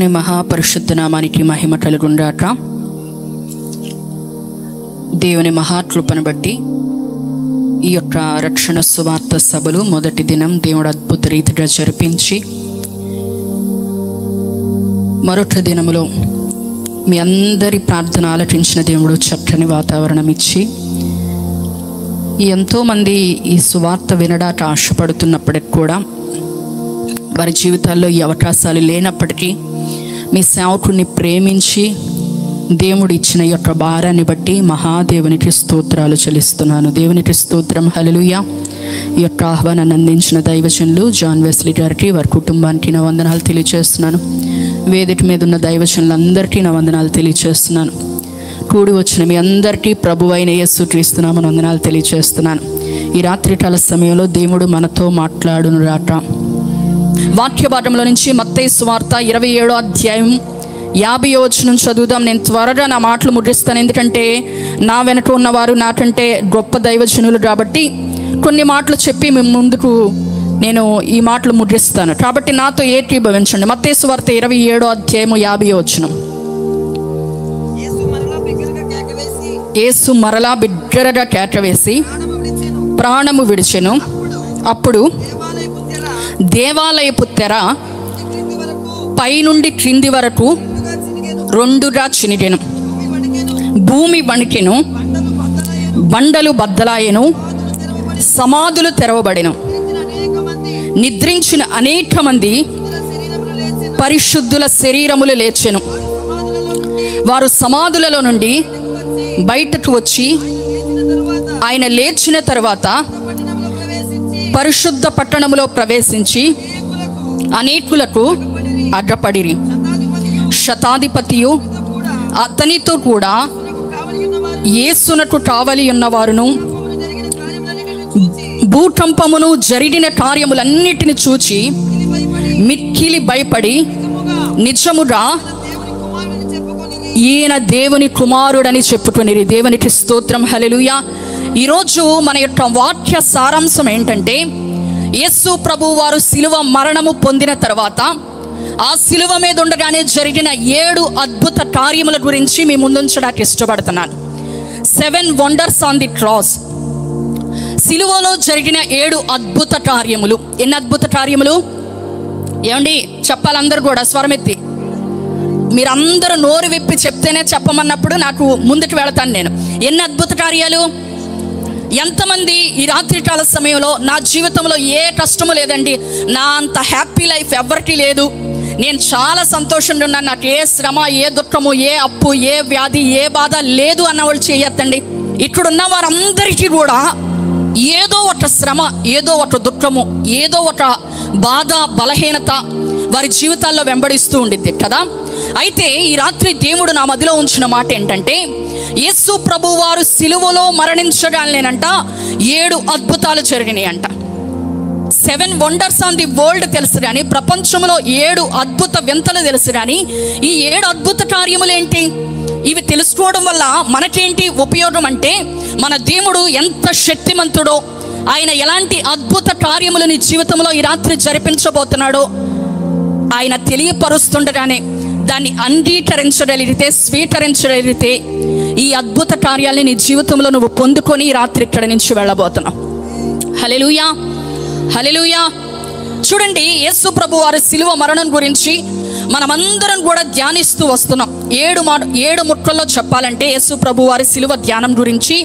దేవుని మహాపరిశుద్ధ నామానికి మహిమ కలుగుండాక. దేవుని మహాకృపను బట్టి ఈ యొక్క రక్షణ సువార్త సభలు మొదటి దినం దేవుడు అద్భుత రీతిగా జరిపించి, మరొక దినములో మీ అందరి ప్రార్థన ఆలకించిన దేవుడు చక్కని వాతావరణం ఇచ్చి, ఎంతోమంది ఈ సువార్త వినడానికి ఆశపడుతున్నప్పటికి కూడా వారి జీవితాల్లో ఈ అవకాశాలు లేనప్పటికీ మీ సేవకుడిని ప్రేమించి దేవుడు ఇచ్చిన ఈ యొక్క భారాన్ని బట్టి మహాదేవునికి స్తోత్రాలు చెల్లిస్తున్నాను. దేవునికి స్తోత్రం. హల్లెలూయా. ఈ యొక్క ఆహ్వానాన్ని అందించిన దైవజనులు జాన్ వెస్లీ గారికి, వారి కుటుంబానికి నా వందనాలు తెలియజేస్తున్నాను. వేదిక మీద ఉన్న దైవజనులందరికీ నా వందనాలు తెలియజేస్తున్నాను. కూడి వచ్చిన మీ అందరికీ ప్రభు అయిన యేసుక్రీస్తు నామమున వందనాలు తెలియజేస్తున్నాను. ఈ రాత్రికాల సమయంలో దేవుడు మనతో మాట్లాడును రాక. వాక్య భాగంలో నుంచి మత్తయి సువార్త 27వ అధ్యాయం 50వ వచనం చదువుదాం. నేను త్వరగా నా మాటలు ముగిస్తాను, ఎందుకంటే నా వెనక ఉన్నవారు నాకంటే గొప్ప దైవజనులు కాబట్టి కొన్ని మాటలు చెప్పి మీ ముందుకు నేను ఈ మాటలు ముగిస్తాను. కాబట్టి నాతో ఏకీభవించండి. మత్తయి సువార్త 27వ అధ్యాయం 50వ వచనం. యేసు మరలా బిగ్గరగా కేకవేసి ప్రాణము విడిచెను. అప్పుడు దేవాలయపు తెర పైనుండి క్రింది వరకు రెండుగా చినిగెను. భూమి వణికెను, బండలు బద్దలాయెను, సమాధులు తెరవబడెను. నిద్రించిన అనేక మంది పరిశుద్ధుల శరీరములు లేచెను. వారు సమాధులలో నుండి బయటకు వచ్చి ఆయన లేచిన తర్వాత పరిశుద్ధ పట్టణములో ప్రవేశించి అనేకులకు అడ్డపడిరి. శతాధిపతియు అతనితో కూడా యేసునకు కావలి ఉన్నవారును భూకంపమును జరిగిన కార్యములన్నిటిని చూచి మిక్కిలి భయపడి, నిజముగా ఈయన దేవుని కుమారుడని చెప్పుకొనిరి. దేవునికి స్తోత్రం. హల్లెలూయా. ఈరోజు మన యొక్క వాక్య సారాంశం ఏంటంటే, యేసు ప్రభు వారు శిలువ మరణము పొందిన తర్వాత ఆ శిలువ మీద ఉండగానే జరిగిన 7 అద్భుత కార్యముల గురించి మీ ముందుంచడానికి ఇష్టపడుతున్నాను. 7 వండర్స్ ఆన్ ది క్రాస్. శిలువలో జరిగిన 7 అద్భుత కార్యములు. ఎన్ని అద్భుత కార్యములు ఏమండి చెప్పాలందరూ కూడా స్వరమెత్తి. మీరందరూ నోరు విప్పి చెప్తేనే చెప్పమన్నప్పుడు నాకు ముందుకు వెళతాను నేను. ఎన్ని అద్భుత కార్యాలు? ఎంతమంది ఈ రాత్రికాల సమయంలో నా జీవితంలో ఏ కష్టము లేదండి, నా అంత హ్యాపీ లైఫ్ ఎవరికి లేదు, నేను చాలా సంతోషంగా ఉన్నాను, నాకు ఏ శ్రమ, ఏ దుఃఖము, ఏ అప్పు, ఏ వ్యాధి, ఏ బాధ లేదు అన్న వాళ్ళు చేయొద్దండి. ఇక్కడున్న వారందరికీ కూడా ఏదో ఒక శ్రమ, ఏదో ఒక దుఃఖము, ఏదో ఒక బాధ, బలహీనత వారి జీవితాల్లో వెంబడిస్తూ ఉండిద్ది కదా. అయితే ఈ రాత్రి దేవుడు నా మదిలో ఉంచిన మాట ఏంటంటే, యేసు ప్రభు వారు సిలువలో మరణించగానేనంట 7 అద్భుతాలు జరిగినాయి అంట. 7 వండర్స్ ఆన్ ది వరల్డ్ తెలుసు కానీ, ప్రపంచంలో 7 అద్భుత వింతలు తెలుసు కానీ, ఈ 7 అద్భుత కార్యములు ఏంటి? ఇవి తెలుసుకోవడం వల్ల మనకేంటి ఉపయోగం అంటే, మన దేవుడు ఎంత శక్తిమంతుడో, ఆయన ఎలాంటి అద్భుత కార్యములు నీ జీవితంలో ఈ రాత్రి జరిపించబోతున్నాడో ఆయన తెలియపరుస్తుండగానే దాన్ని అంగీకరించగలిగితే, స్వీకరించగలిగితే ఈ అద్భుత కార్యాలని నీ జీవితంలో నువ్వు పొందుకొని ఈ రాత్రి ఇక్కడ నుంచి వెళ్ళబోతున్నావు. హల్లెలూయా, హల్లెలూయా. చూడండి, యేసు ప్రభు వారి శిలువ మరణం గురించి మనమందరం కూడా ధ్యానిస్తూ వస్తున్నాం. 7 ముక్కల్లో చెప్పాలంటే యేసు ప్రభు వారి శిలువ ధ్యానం గురించి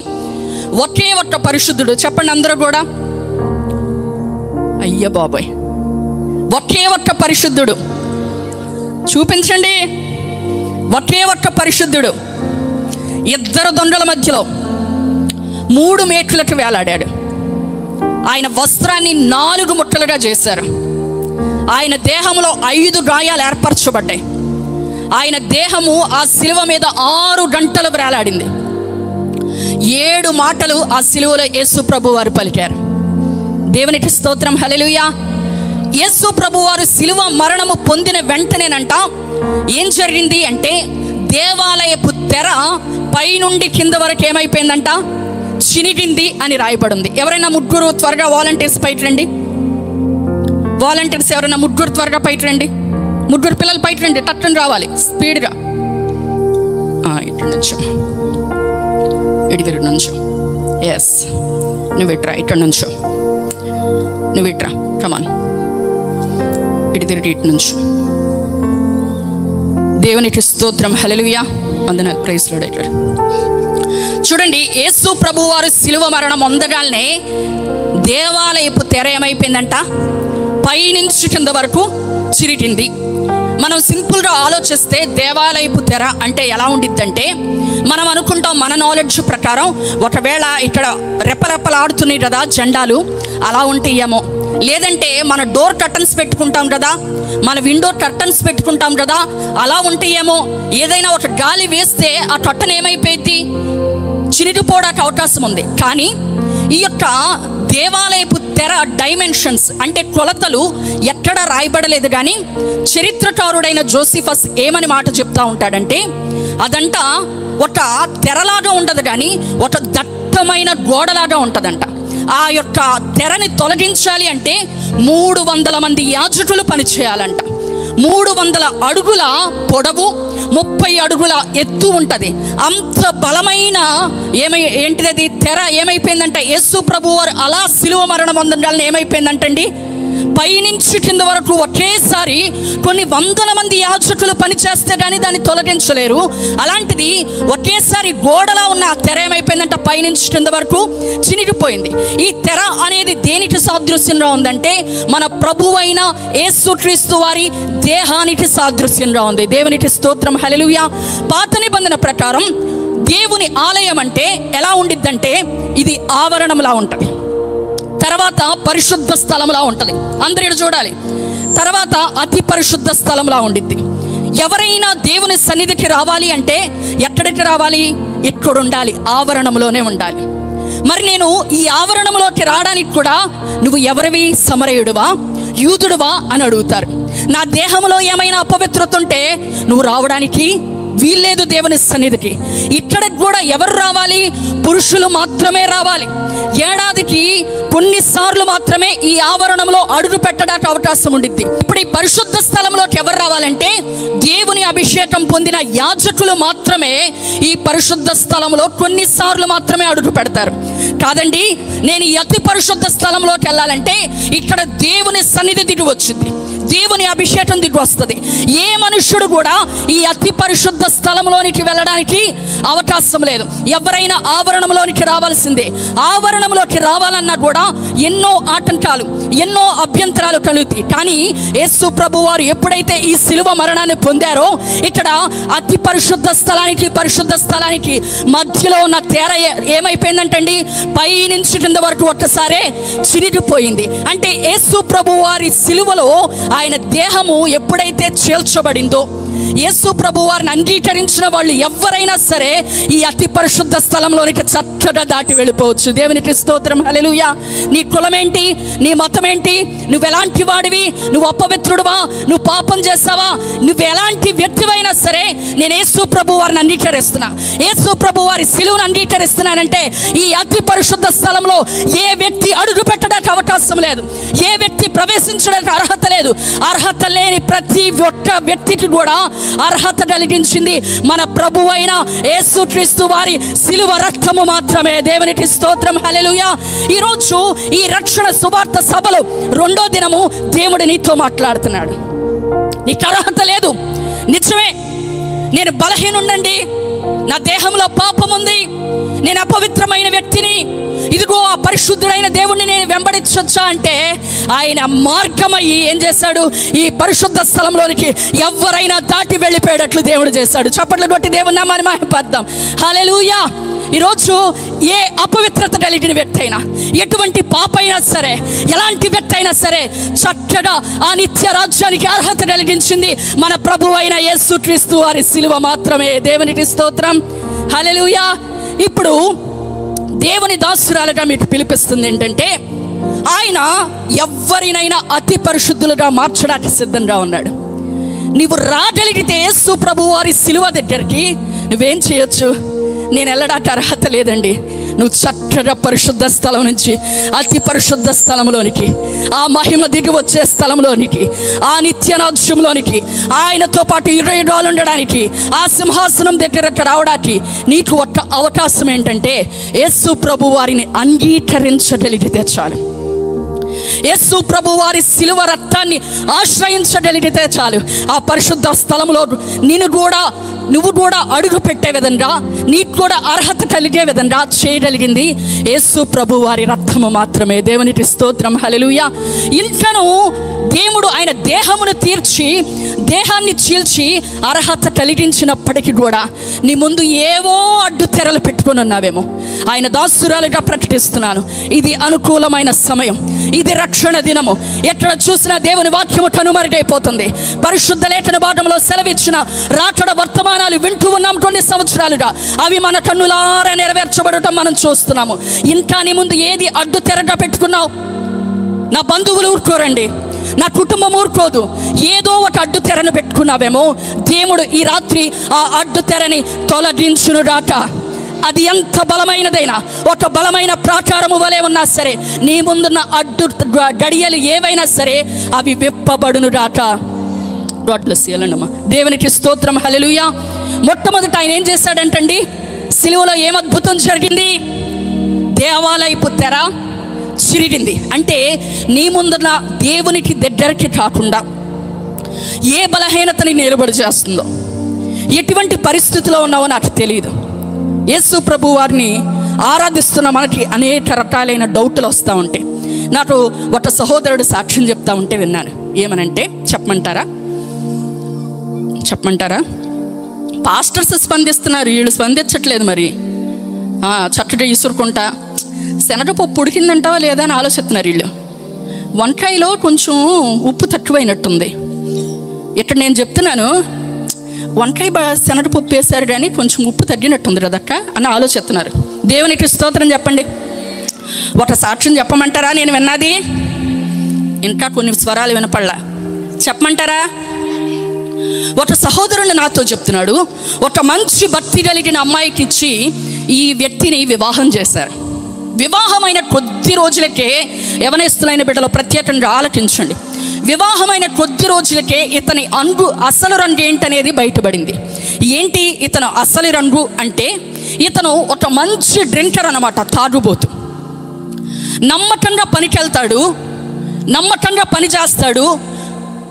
ఒకే ఒక్క పరిశుద్ధుడు. చెప్పండి అందరూ కూడా. అయ్య బాబాయ్, ఒకే ఒక్క పరిశుద్ధుడు చూపించండి. ఒకే ఒక్క పరిశుద్ధుడు 2 దొంగల మధ్యలో 3 మేకులకు వేలాడాడు. ఆయన వస్త్రాన్ని 4 ముక్కలుగా చేశారు. ఆయన దేహంలో 5 గాయాలు ఏర్పరచబడ్డాయి. ఆయన దేహము ఆ శిలువ మీద 6 గంటలు వేలాడింది. 7 మాటలు ఆ శిలువలో యేసు ప్రభు వారు పలికారు. దేవునికి స్తోత్రం. హల్లెలూయా. యేసు ప్రభు వారు శిలువ మరణము పొందిన వెంటనేనంట ఏం జరిగింది అంటే, దేవాలయపు తెర పైనుండి కింద వరకు ఏమైపోయిందంట? చినిగింది అని రాయబడింది. ఎవరైనా 3 త్వరగా వాలంటీర్స్ పైకి రండి. వాలంటీర్స్ ఎవరైనా 3 త్వరగా పైకి రండి. ముగ్గురు పిల్లలు బయట రండి, టట్టని రావాలి స్పీడ్గా. ఇటు నుంచో, ఇటు తిరుగు నుంచో. ఎస్, నువ్వు ఇట్రా, ఇక్కడ నుంచో, నువ్వు ఇట్రా, కమాన్, ఇటు తిరిగి ఇటు నుంచో. దేవునికి స్తోత్రం, హల్లెలూయా, వందనాలు, ప్రైజ్ లార్డ్. ఇక్కడ చూడండి, యేసు ప్రభు వారు శిలువ మరణం పొందగానే దేవాలయపు తెర ఏమైపోయిందంట, పైనుంచి కింద వరకు చిరిగింది. మనం సింపుల్గా ఆలోచిస్తే దేవాలయపు తెర అంటే ఎలా ఉండిద్దంటే, మనం అనుకుంటాం మన నాలెడ్జ్ ప్రకారం ఒకవేళ ఇక్కడ రెప్పరెప్పలాడుతున్నాయి కదా జెండాలు, అలా ఉంటాయేమో. లేదంటే మన డోర్ కర్టన్స్ పెట్టుకుంటాం కదా, మన విండో కర్టన్స్ పెట్టుకుంటాం కదా, అలా ఉంటాయేమో. ఏదైనా ఒక గాలి వేస్తే ఆ కర్టన్ ఏమైపోయింది, చిరిగిపోవడానికి అవకాశం ఉంది. కానీ ఈ యొక్క దేవాలయపు తెర డైమెన్షన్స్ అంటే కొలతలు ఎక్కడ రాయబడలేదు. కానీ చరిత్రకారుడైన జోసిఫస్ ఏమని మాట చెప్తా ఉంటాడంటే, అదంట ఒక తెరలాగా ఉండదు కానీ ఒక దట్టమైన గోడలాగా ఉంటుందంట. ఆ యొక్క తెరని తొలగించాలి అంటే 300 మంది యాజకులు పనిచేయాలంట. 300 అడుగుల పొడవు, 30 అడుగుల ఎత్తు ఉంటుంది. అంత బలమైన ఏంటిది తెర ఏమైపోయిందంటే, యేసు ప్రభు వారు అలా శిలువ మరణం పొందడం ఏమైపోయిందంటండి, పైనుంచి కింద వరకు ఒకేసారి కొన్ని 100 మంది యాజకులు పనిచేస్తే కానీ దాన్ని తొలగించలేరు. అలాంటిది ఒకేసారి గోడలా ఉన్న ఆ తెర ఏమైపోయిందంటే పైనుంచి కింద వరకు చినిగిపోయింది. ఈ తెర అనేది దేనికి సాదృశ్యంగా ఉందంటే, మన ప్రభువైన యేసుక్రీస్తు వారి దేహానికి సాదృశ్యంగా ఉంది. దేవునికి స్తోత్రం, హల్లెలూయా. పాత నిబంధన ప్రకారం దేవుని ఆలయం అంటే ఎలా ఉండిద్దంటే, ఇది ఆవరణంలా ఉంటుంది, తర్వాత పరిశుద్ధ స్థలంలా ఉంటుంది. అందరూ చూడాలి. తర్వాత అతి పరిశుద్ధ స్థలంలా ఉండిద్ది. ఎవరైనా దేవుని సన్నిధికి రావాలి అంటే ఎక్కడికి రావాలి, ఇక్కడ ఉండాలి, ఆవరణంలోనే ఉండాలి. మరి నేను ఈ ఆవరణంలోకి రావడానికి కూడా నువ్వు ఎవరివి, సమరయుడువా, యూదుడువా అని అడుగుతారు. నా దేహంలో ఏమైనా అపవిత్రత ఉంటే నువ్వు రావడానికి వీల్లేదు దేవుని సన్నిధికి. ఇక్కడికి కూడా ఎవరు రావాలి, పురుషులు మాత్రమే రావాలి. ఏడాదికి కొన్నిసార్లు మాత్రమే ఈ ఆవరణంలో అడుగు పెట్టడానికి అవకాశం ఉండిద్ది. ఇప్పుడు ఈ పరిశుద్ధ స్థలంలోకి ఎవరు రావాలంటే, దేవుని అభిషేకం పొందిన యాజకులు మాత్రమే ఈ పరిశుద్ధ స్థలంలో కొన్నిసార్లు మాత్రమే అడుగు పెడతారు. కాదండి, నేను ఈ అతి పరిశుద్ధ స్థలంలోకి వెళ్ళాలంటే ఇక్కడ దేవుని సన్నిధి దిగి వచ్చింది, దేవుని అభిషేకం దిగి వస్తుంది. ఏ మనుష్యుడు కూడా ఈ అతి పరిశుద్ధ స్థలంలోనికి వెళ్ళడానికి అవకాశం లేదు. ఎవరైనా ఆవరణంలోనికి రావాల్సిందే. ఆవరణంలోకి రావాలన్నా కూడా ఎన్నో ఆటంకాలు, ఎన్నో అభ్యంతరాలు కలుగుతాయి. కానీ యేసు ప్రభు వారు ఎప్పుడైతే ఈ శిలువ మరణాన్ని పొందారో, ఇక్కడ అతి పరిశుద్ధ స్థలానికి పరిశుద్ధ స్థలానికి మధ్యలో ఉన్న తెర ఏమైపోయిందంటండి, పైనుంచి కింద వరకు ఒక్కసారే చిరిగిపోయింది. అంటే యేసు ప్రభు వారి శిలువలో ఆయన దేహము ఎప్పుడైతే చేల్చబడిందో, యేసు ప్రభు వారిని అంగీకరించిన వాళ్ళు ఎవరైనా సరే ఈ అతి పరిశుద్ధ స్థలంలోనికి చక్కగా దాటి వెళ్ళిపోవచ్చు. దేవునికి స్తోత్రం, హల్లెలూయా. నీ కులం ఏంటి, నీ మతం ఏంటి, నువ్వు ఎలాంటి వాడివి, నువ్వు అపవిత్రుడువా, నువ్వు పాపం చేస్తావా, నువ్వు ఎలాంటి వ్యక్తివైనా సరే నేను యేసు ప్రభు వారిని అంగీకరిస్తున్నా, యేసు ప్రభు వారి శిలువను అంగీకరిస్తున్నానంటే ఈ అతి పరిశుద్ధ స్థలంలో ఏ వ్యక్తి అడుగు పెట్టడానికి అవకాశం లేదు, ఏ వ్యక్తి ప్రవేశించడానికి అర్హత లేదు. అర్హత లేని ప్రతి ఒక్క వ్యక్తికి కూడా అర్హత కలిగించింది మన ప్రభువైన యేసుక్రీస్తు వారి శిలువ రక్తము మాత్రమే. దేవునికి స్తోత్రం, హల్లెలూయా. ఈరోజు ఈ రక్షణ సువార్త సభలో 2వ దినము దేవుడు నీతో మాట్లాడుతున్నాడు. నీకు అర్హత లేదు, నిజమే, నేను బలహీనుండండి, నా దేహంలో పాపం ఉంది, నేను అపవిత్రమైన వ్యక్తిని, ఇదిగో ఆ పరిశుద్ధుడైన దేవుణ్ణి నేను వెంబడించొచ్చా అంటే ఆయన మార్గమయ్యి ఏం చేశాడు, ఈ పరిశుద్ధ స్థలంలోనికి ఎవరైనా దాటి వెళ్ళిపోయేటట్లు దేవుడు చేశాడు. చప్పట్లు కొట్టి దేవుని నామాన్ని మహిమపద్దాం, హల్లెలూయా. ఈరోజు ఏ అపవిత్రత కలిగిన వ్యక్తి అయినా, ఎటువంటి పాప అయినా సరే, ఎలాంటి వ్యక్తి అయినా సరే చక్కగా ఆ నిత్య రాజ్యానికి అర్హత కలిగించింది మన ప్రభు అయిన యేసుక్రీస్తు వారి శిలువ మాత్రమే. దేవునికి స్తోత్రం, హల్లెలూయా. ఇప్పుడు దేవుని దాసురాలుగా మీకు పిలిపిస్తుంది ఏంటంటే, ఆయన ఎవరినైనా అతి పరిశుద్ధులుగా మార్చడానికి సిద్ధంగా ఉన్నాడు. నీవు రాగలిగితే యేసు ప్రభు వారి శిలువ దగ్గరికి నువ్వేం చేయొచ్చు, నేను వెళ్ళడానికి అర్హత లేదండి, నువ్వు చక్కగా పరిశుద్ధ స్థలం నుంచి అతి పరిశుద్ధ స్థలంలోనికి, ఆ మహిమ దిగి వచ్చే స్థలంలోనికి, ఆ నిత్య రాజ్యంలోనికి, ఆయనతో పాటు 20 యుగాలు ఉండడానికి, ఆ సింహాసనం దగ్గరకు రావడానికి నీకు ఒక్క అవకాశం ఏంటంటే యేసు ప్రభు వారిని అంగీకరించగలిగితే చాలు. యేసు ప్రభు వారి సిలువ రక్తాన్ని ఆశ్రయించగలిగితే చాలు. ఆ పరిశుద్ధ స్థలంలో నువ్వు కూడా అడుగు పెట్టే విధంగా, నీకు కూడా అర్హత కలిగే విధంగా చేయగలిగింది యేసు ప్రభు వారి రక్తము మాత్రమే. దేవునికి స్తోత్రం, హల్లెలూయా. ఇంకను దేవుడు ఆయన దేహాన్ని చీల్చి అర్హత కలిగించినప్పటికీ కూడా నీ ముందు ఏవో అడ్డు తెరలు పెట్టుకుని ఉన్నావేమో. ఆయన దాసురాలుగా ప్రకటిస్తున్నాను, ఇది అనుకూలమైన సమయం, ఇది రక్షణ దినము. ఎక్కడ చూసినా దేవుని వాక్యము కనుమరుగైపోతుంది. పరిశుద్ధ లేఖన భాగంలో సెలవిచ్చిన రాకడ వర్తమానాలు వింటూ ఉన్నాం కొన్ని సంవత్సరాలుగా. అవి మన కన్నులారా నెరవేర్చబడటం మనం చూస్తున్నాము. ఇంకా నీ ముందు ఏది అడ్డు తెరగా పెట్టుకున్నావు? నా బంధువులు ఊరుకోరండి, నా కుటుంబం ఊరుకోదు. ఏదో ఒక అడ్డు తెరను పెట్టుకున్నావేమో. దేవుడు ఈ రాత్రి ఆ అడ్డు తెరని తొలగించునుగాక. అది ఎంత బలమైనదైనా, ఒక బలమైన ప్రాకారము వలె ఉన్నా సరే, నీ ముందున్న అడ్డు గడియలు ఏవైనా సరే అవి విప్పబడునుగాక. గాడ్ బ్లెస్ యు అన్నమా. దేవునికి స్తోత్రం, హల్లెలూయా. మొట్టమొదట ఆయన ఏం చేశాడంటండి? సిలువలో ఏం అద్భుతం జరిగింది? దేవాలయపు తెర చిరిగింది. అంటే నీ ముందున్న దేవునికి దగ్గరికి కాకుండా ఏ బలహీనతని నిలబడి చేస్తుందో, ఎటువంటి పరిస్థితిలో ఉన్నావో నాకు తెలియదు. యేసు ప్రభు వారిని ఆరాధిస్తున్న మనకి అనేక రకాలైన డౌట్లు వస్తూ ఉంటాయి. నాకు ఒక సహోదరుడు సాక్ష్యం చెప్తా ఉంటే విన్నాను. ఏమనంటే చెప్పమంటారా పాస్టర్స్ స్పందిస్తున్నారు, వీళ్ళు స్పందించట్లేదు. మరి చక్కగా ఇసురుకుంటా శనగపప్పు ఉడికిందంటావా లేదా అని ఆలోచిస్తున్నారు వీళ్ళు. వంకాయలో కొంచెం ఉప్పు తక్కువైనట్టుంది. ఇక్కడ నేను చెప్తున్నాను, వంకాయ శనగపప్పు వేశారు కానీ కొంచెం ఉప్పు తగ్గినట్టుంది కదక్క అని ఆలోచిస్తున్నారు. దేవునికి స్తోత్రం చెప్పండి. ఒక సాక్ష్యం చెప్పమంటారా? నేను విన్నది ఇంకా కొన్ని స్వరాలు వినపడలా. చెప్పమంటారా? ఒక సహోదరుడు నాతో చెప్తున్నాడు, ఒక మంచి భక్తి కలిగిన అమ్మాయికి ఇచ్చి ఈ వ్యక్తిని వివాహం చేశారు. వివాహమైన కొద్ది రోజులకే, యవనస్తులైన బిడ్డలు ప్రత్యేకంగా ఆలకించండి, వివాహమైన కొద్ది రోజులకే ఇతని అసలు రంగు ఏంటనేది బయటపడింది. ఏంటి ఇతను అసలు రంగు అంటే, ఇతను ఒక మంచి డ్రింకర్ అన్నమాట, తాగుబోతు. నమ్మకంగా పనికి వెళ్తాడు, నమ్మకంగా పని చేస్తాడు.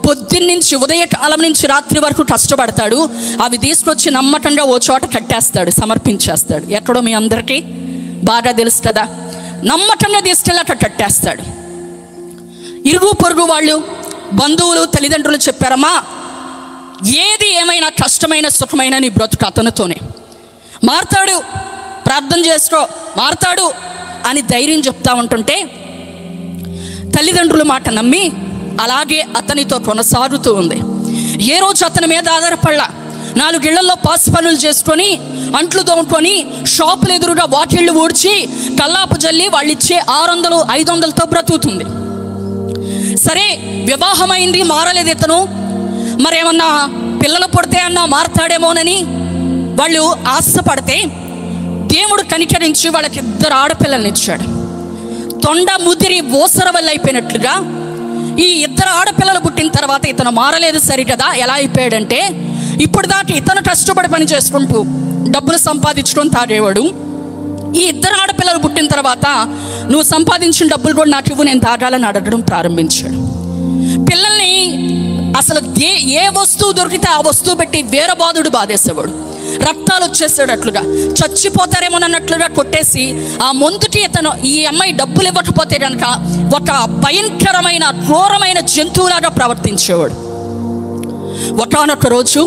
పొద్దున్నుంచి ఉదయకాలం నుంచి రాత్రి వరకు కష్టపడతాడు. అవి తీసుకొచ్చి నమ్మకంగా ఓ చోట కట్టేస్తాడు, సమర్పించేస్తాడు. ఎక్కడో మీ అందరికీ బాగా తెలుసు కదా. నమ్మకంగా తీసుకెళ్ళి అక్కడ కట్టేస్తాడు. ఇరుగు పొరుగు వాళ్ళు, బంధువులు, తల్లిదండ్రులు చెప్పారమ్మా, ఏది ఏమైనా కష్టమైన సుఖమైన నీ బ్రతుకు అతనితోనే, మారతాడు, ప్రార్థన చేసుకో, మారతాడు అని ధైర్యం చెప్తా ఉంటుంటే తల్లిదండ్రుల మాట నమ్మి అలాగే అతనితో కొనసాగుతూ ఉంది. ఏ రోజు అతని మీద ఆధారపడలా. 4 ఇళ్లలో పాస్ పనులు చేసుకొని, అంట్లు తోముకొని, షాపులు ఎదురుగా వాకిళ్ళు ఊడ్చి, కల్లాపు జల్లి వాళ్ళు ఇచ్చే 600, 500తో బ్రతుకుతుంది. సరే, వివాహమైంది, మారలేదు ఇతను. మరేమన్నా పిల్లలు పుడితే అన్నా మారతాడేమోనని వాళ్ళు ఆశపడితే దేవుడు కనికరించి వాళ్ళకి 2 ఆడపిల్లల్ని ఇచ్చాడు. తొండ ముదిరి ఓసర వల్ల అయిపోయినట్లుగా ఈ 2 ఆడపిల్లలు పుట్టిన తర్వాత ఇతను మారలేదు. సరికదా, ఎలా అయిపోయాడంటే, ఇప్పుడు దాకా ఇతను కష్టపడి పని చేసుకుంటూ డబ్బులు సంపాదించుకొని తాగేవాడు. ఈ 2 ఆడపిల్లలు పుట్టిన తర్వాత నువ్వు సంపాదించిన డబ్బులు కూడా నాకు ఇవ్వు, నేను తాగాలని అడగడం ప్రారంభించాడు. పిల్లల్ని అసలు ఏ వస్తువు దొరికితే ఆ వస్తువు పెట్టి వీరబాదుడు బాధేసేవాడు. రక్తాలు వచ్చేసేటట్లుగా, చచ్చిపోతారేమోనన్నట్లుగా కొట్టేసి ఆ ముందుకి ఇతను ఈ అమ్మాయి డబ్బులు ఇవ్వకపోతే కనుక ఒక భయంకరమైన క్రూరమైన జంతువులాగా ప్రవర్తించేవాడు. ఒకానొక రోజు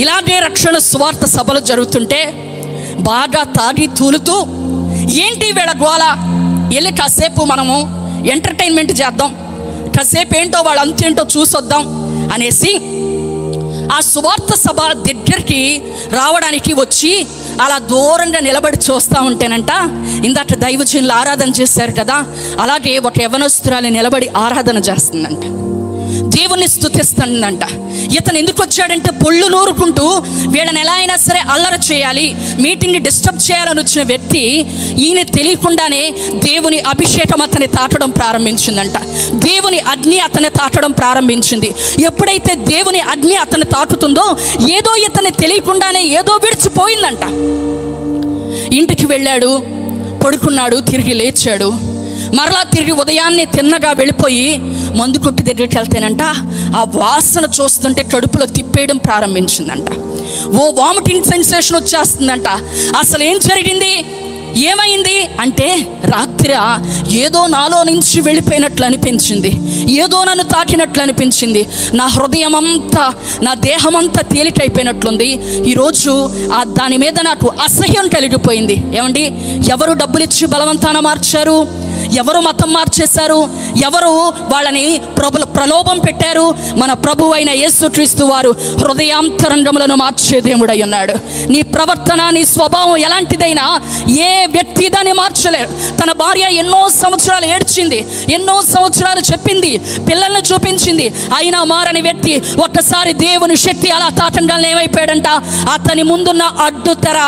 ఇలాగే రక్షణ సువార్త సభలు జరుగుతుంటే బాగా తాగి తూలుతూ, ఏంటి వీళ్ళ గోల, వెళ్ళి కాసేపు మనము ఎంటర్టైన్మెంట్ చేద్దాం, కాసేపు ఏంటో వాళ్ళ అంతేంటో చూసొద్దాం అనేసి ఆ సువార్త సభ దగ్గరికి రావడానికి వచ్చి అలా దూరంగా నిలబడి చూస్తూ ఉంటేనంట, ఇందాక దైవజనులు ఆరాధన చేశారు కదా, అలాగే ఒక యవనస్తురాలు నిలబడి ఆరాధన చేస్తుందంట. దేవుణ్ణి స్తుతిస్తుందంట. ఇతను ఎందుకు వచ్చాడంటే పొళ్ళు నూరుకుంటూ వీళ్ళని ఎలా అయినా సరే అల్లరి చేయాలి, మీటింగ్ని డిస్టర్బ్ చేయాలని వచ్చిన వ్యక్తి ఈయన తెలియకుండానే దేవుని అభిషేకం అతన్ని తాకడం ప్రారంభించిందంట. దేవుని అగ్ని అతన్ని తాకడం ప్రారంభించింది. ఎప్పుడైతే దేవుని అగ్ని అతన్ని తాకుతుందో ఏదో ఇతన్ని తెలియకుండానే ఏదో విడిచిపోయిందంట. ఇంటికి వెళ్ళాడు, పడుకున్నాడు, తిరిగి లేచాడు. మరలా తిరిగి ఉదయాన్నే తిన్నగా వెళ్ళిపోయి మందు కొట్టి దగ్గరికి వెళ్తేనంట ఆ వాసన చూస్తుంటే కడుపులో తిప్పేయడం ప్రారంభించిందంట. Vomiting sensation వచ్చేస్తుందంట. అసలు ఏం జరిగింది, ఏమైంది అంటే రాత్రి ఏదో నాలో నుంచి వెళ్ళిపోయినట్లు అనిపించింది, ఏదో నన్ను తాకినట్లు అనిపించింది, నా హృదయం అంతా నా దేహం అంతా తేలికైపోయినట్లుంది. ఈరోజు దాని మీద నాకు అసహ్యం కలిగిపోయింది. ఏమండి, ఎవరు డబ్బులు ఇచ్చి బలవంతాన మార్చారు, ఎవరు మతం మార్చేశారు, ఎవరు వాళ్ళని ప్రలోభం పెట్టారు? మన ప్రభు అయిన యేసుక్రీస్తు వారు హృదయాంతరంగములను మార్చే దేవుడై ఉన్నాడు. నీ ప్రవర్తన, నీ స్వభావం ఎలాంటిదైనా ఏ వ్యక్తి దాన్ని మార్చలేరు. తన భార్య ఎన్నో సంవత్సరాలు ఏడ్చింది, ఎన్నో సంవత్సరాలు చెప్పింది, పిల్లల్ని చూపించింది, అయినా మారని వ్యక్తి ఒక్కసారి దేవుని శక్తి అలా తాకంగానే ఏమైపోయాడంట, అతని ముందున్న అడ్డు తెర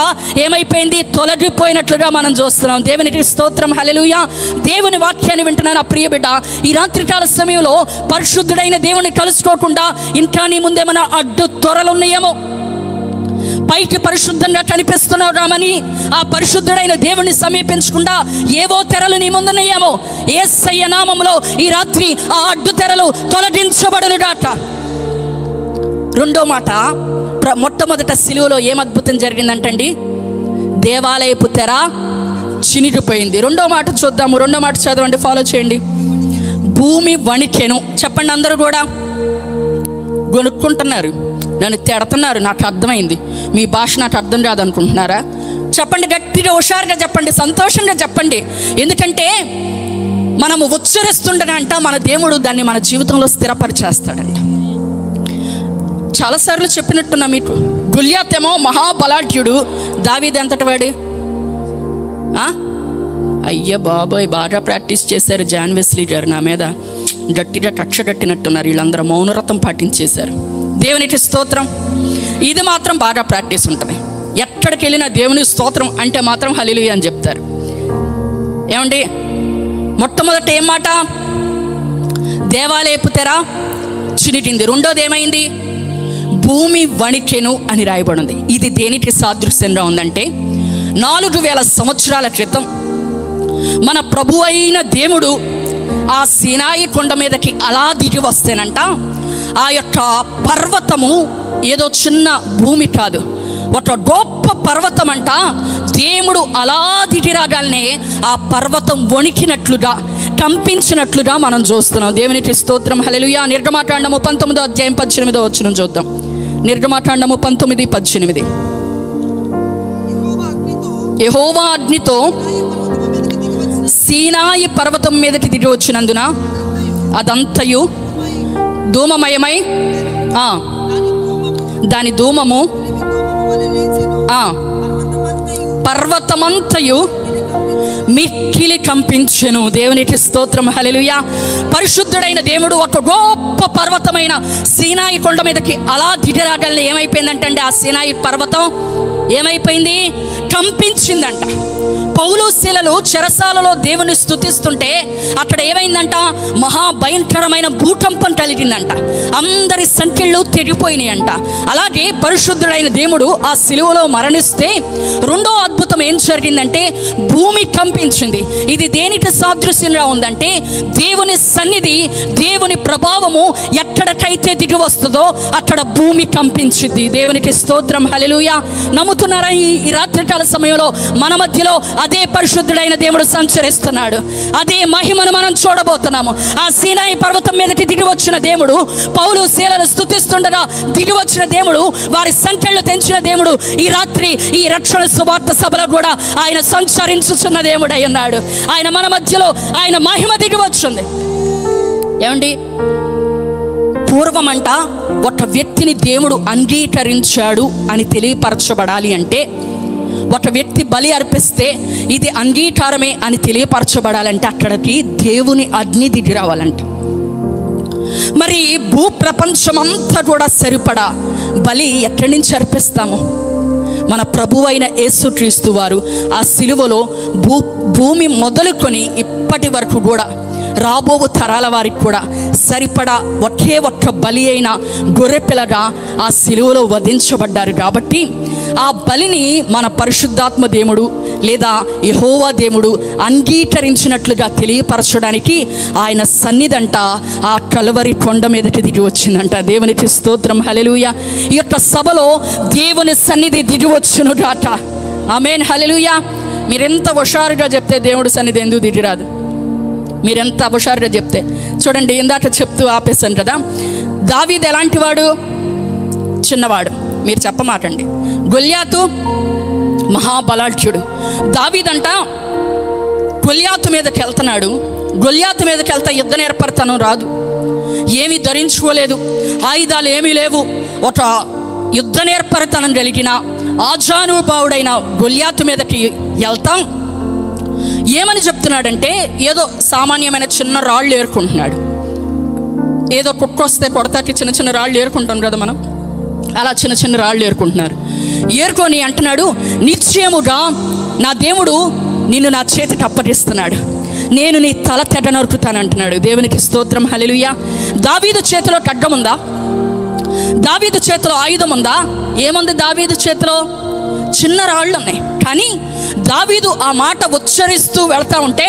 ఏమైపోయింది, తొలగిపోయినట్లుగా మనం చూస్తున్నాం. దేవునికి స్తోత్రం, హల్లెలూయా. దేవుని వాక్యాన్ని వింటున్న నా ప్రియ బిడ్డ, ఈ రాత్రికాల సమయంలో పరిశుద్ధుడైన దేవుని కలుసుకోకుండా ఇంకా నీ ముందేమైనా అడ్డు త్వరలు ఉన్నాయేమో. పైకి పరిశుద్ధంగా కనిపిస్తున్నామని ఆ పరిశుద్ధుడైన దేవుని సమీపించకుండా ఏవో తెరలు నీ ముందున్నాయేమో. యేసయ్య నామములో ఈ రాత్రి ఆ అడ్డు తెరలు తొలగించబడునుగాక. రెండో మాట, మొట్టమొదట సిలువలో ఏం అద్భుతం జరిగిందంటండి, దేవాలయపు తెర చినిగిపోయింది. రెండో మాట చూద్దాము, రెండో మాట చదవండి, ఫాలో చేయండి. భూమి వణికెను. చెప్పండి, అందరూ కూడా గొనుక్కుంటున్నారు, నన్ను తిడుతున్నారు, నాకు అర్థమైంది, మీ భాష నాకు అర్థం కాదనుకుంటున్నారా? చెప్పండి, గట్టిగా హుషారుగా చెప్పండి, సంతోషంగా చెప్పండి. ఎందుకంటే మనము ఉచ్చరిస్తుండగా మన దేవుడు దాన్ని మన జీవితంలో స్థిరపరిచేస్తాడంట. చాలాసార్లు చెప్పినట్టున్నా మీకు. గొల్యాత్ ఏమో మహాబలాఢ్యుడు, దావీదు ఎంతటి వాడు? అయ్య బాబోయ్, బాగా ప్రాక్టీస్ చేశారు జాన్ వెస్లీ గారు, నా మీద గట్టిగా కక్ష కట్టినట్టున్నారు. వీళ్ళందరూ మౌనవ్రతం పాటించేశారు. దేవునికి స్తోత్రం. ఇది మాత్రం బాగా ప్రాక్టీస్ ఉంటుంది. ఎక్కడికి వెళ్ళినా దేవుని స్తోత్రం అంటే మాత్రం హల్లెలూయా అని చెప్తారు. ఏమండి, మొట్టమొదట ఏం మాట, దేవాలయపు తెర చినిగింది. రెండోది ఏమైంది, భూమి వణికెను అని రాయబడింది. ఇది దేనికి సాదృశ్యంగా ఉందంటే 4000 సంవత్సరాల క్రితం మన ప్రభు అయిన దేవుడు ఆ సీనాయి కొండ మీదకి అలా దిగి వస్తేనంట, ఆ యొక్క పర్వతము ఏదో చిన్న భూమి కాదు, ఒక గొప్ప పర్వతం అంట. దేవుడు అలా దిగి రాగానే ఆ పర్వతం వణికినట్లుగా, కంపించినట్లుగా మనం చూస్తున్నాం. దేవునికి స్తోత్రం, హల్లెలూయా. నిర్గమాకాండము 19వ అధ్యాయం 18వ వచనం చూద్దాం. నిర్గమాకాండము 19:18. యెహోవా అగ్నితో సీనాయి పర్వతం మీదకి దిగి వచ్చినందున అదంతయు ధూమమయమై దాని ధూమము పర్వతమంతయు మిక్కిలి కంపించెను. దేవునికి స్తోత్రం, హల్లెలూయా. పరిశుద్ధుడైన దేవుడు ఒక గొప్ప పర్వతమైన సీనాయి కొండ మీదకి అలా దిగిరాగల్ని ఏమైపోయిందంటే ఆ సీనాయి పర్వతం ఏమైపోయింది, కంపించిందంట. పౌలు శీలలు చెరసాలలో దేవుని స్తుతిస్తుంటే అక్కడ ఏమైందంట, మహాభయంకరమైన భూకంపం కలిగిందంట. అందరి సంఖ్యలు తెగిపోయినాయి అంట. అలాగే పరిశుద్ధుడైన దేవుడు ఆ సిలువలో మరణిస్తే రెండో అద్భుతం ఏం జరిగిందంటే భూమి కంపించింది. ఇది దేనికి సాదృశ్యంగా ఉందంటే దేవుని సన్నిధి, దేవుని ప్రభావము ఎక్కడికైతే దిగి వస్తుందో అక్కడ భూమి కంపించింది. దేవునికి స్తోత్రం, హల్లెలూయా. నమ్ముతున్నారా? ఈ రాత్రికాల సమయంలో మన మధ్యలో అదే పరిశుద్ధుడైన దేవుడు సంచరిస్తున్నాడు. అదే మహిమను మనం చూడబోతున్నాము. ఆ సీనాయి పర్వతం మీదకి దిగి వచ్చిన దేవుడు, పౌలు శీలను స్తుతిస్తుండగా దిగి వచ్చిన దేవుడు, వారి సంఖ్యలు తెంచిన దేవుడు, ఈ రాత్రి ఈ రక్షణ సువార్త సభలో కూడా ఆయన సంచరించుచున్న దేవుడై ఉన్నాడు. ఆయన మన మధ్యలో ఆయన మహిమ దిగి వచ్చింది. ఏమండి, పూర్వమంట ఒక వ్యక్తిని దేవుడు అంగీకరించాడు అని తెలియపరచబడాలి అంటే, ఒక వ్యక్తి బలి అర్పిస్తే ఇది అంగీకారమే అని తెలియపరచబడాలంటే అక్కడికి దేవుని అగ్ని దిగి రావాలంట. మరి భూ ప్రపంచమంతా కూడా సరిపడా బలి ఎక్కడి నుంచి అర్పిస్తాము? మన ప్రభువు అయిన యేసుక్రీస్తు వారు ఆ సిలువలో భూమి మొదలుకొని ఇప్పటి వరకు కూడా రాబో తరాల వారికి కూడా సరిపడా ఒకే ఒక్క బలి అయిన గొర్రెపిల్లగా ఆ సిలువలో వధించబడ్డారు. కాబట్టి ఆ బలిని మన పరిశుద్ధాత్మ దేవుడు లేదా యెహోవా దేవుడు అంగీకరించినట్లుగా తెలియపరచడానికి ఆయన సన్నిధంట ఆ కలువరి కొండ మీదకి దిగి వచ్చిందంట. దేవునికి స్తోత్రం, హల్లెలూయా. ఈ యొక్క సభలో దేవుని సన్నిధి దిగి వచ్చును గాక. ఆమేన్, హల్లెలూయా. మీరెంత హుషారుగా చెప్తే దేవుడి సన్నిధి ఎందుకు దిగిరాదు? మీరెంత హుషారుగా చెప్తే చూడండి, ఇందాక చెప్తూ ఆపేశాను కదా. దావీదు ఎలాంటి వాడు? చిన్నవాడు. మీరు చెప్పమాకండి. గొల్యాతు మహాబలాఢ్యుడు. దావీదంట గొల్యాతు మీదకి వెళ్తున్నాడు. గొల్యాతు మీదకి వెళ్తా యుద్ధ నేర్పడతనం రాదు, ఏమీ ధరించుకోలేదు, ఆయుధాలు ఏమీ లేవు. ఒక యుద్ధ నేర్పరతనం కలిగిన ఆజానుభావుడైన గొల్యాతు మీదకి వెళ్తాం. ఏమని చెప్తున్నాడంటే, ఏదో సామాన్యమైన చిన్న రాళ్ళు ఏరుకుంటున్నాడు. ఏదో కుక్క వస్తే కొడతాకి చిన్న చిన్న రాళ్ళు ఏరుకుంటాం కదా మనం, అలా చిన్న చిన్న రాళ్ళు ఏరుకుంటున్నారు. ఏరుకొని అంటున్నాడు, నిశ్చయముగా నా దేవుడు నిన్ను నా చేతికి అప్పగిస్తున్నాడు, నేను నీ తల తెగ నరుకుతాను అంటున్నాడు. దేవునికి స్తోత్రం, హల్లెలూయా. దావీదు చేతిలో ఖడ్గం ఉందా? దావీదు చేతిలో ఆయుధం ఉందా? ఏముంది దావీదు చేతిలో? చిన్న రాళ్ళు ఉన్నాయి. కానీ దావీదు ఆ మాట ఉచ్చరిస్తూ వెళ్తా ఉంటే,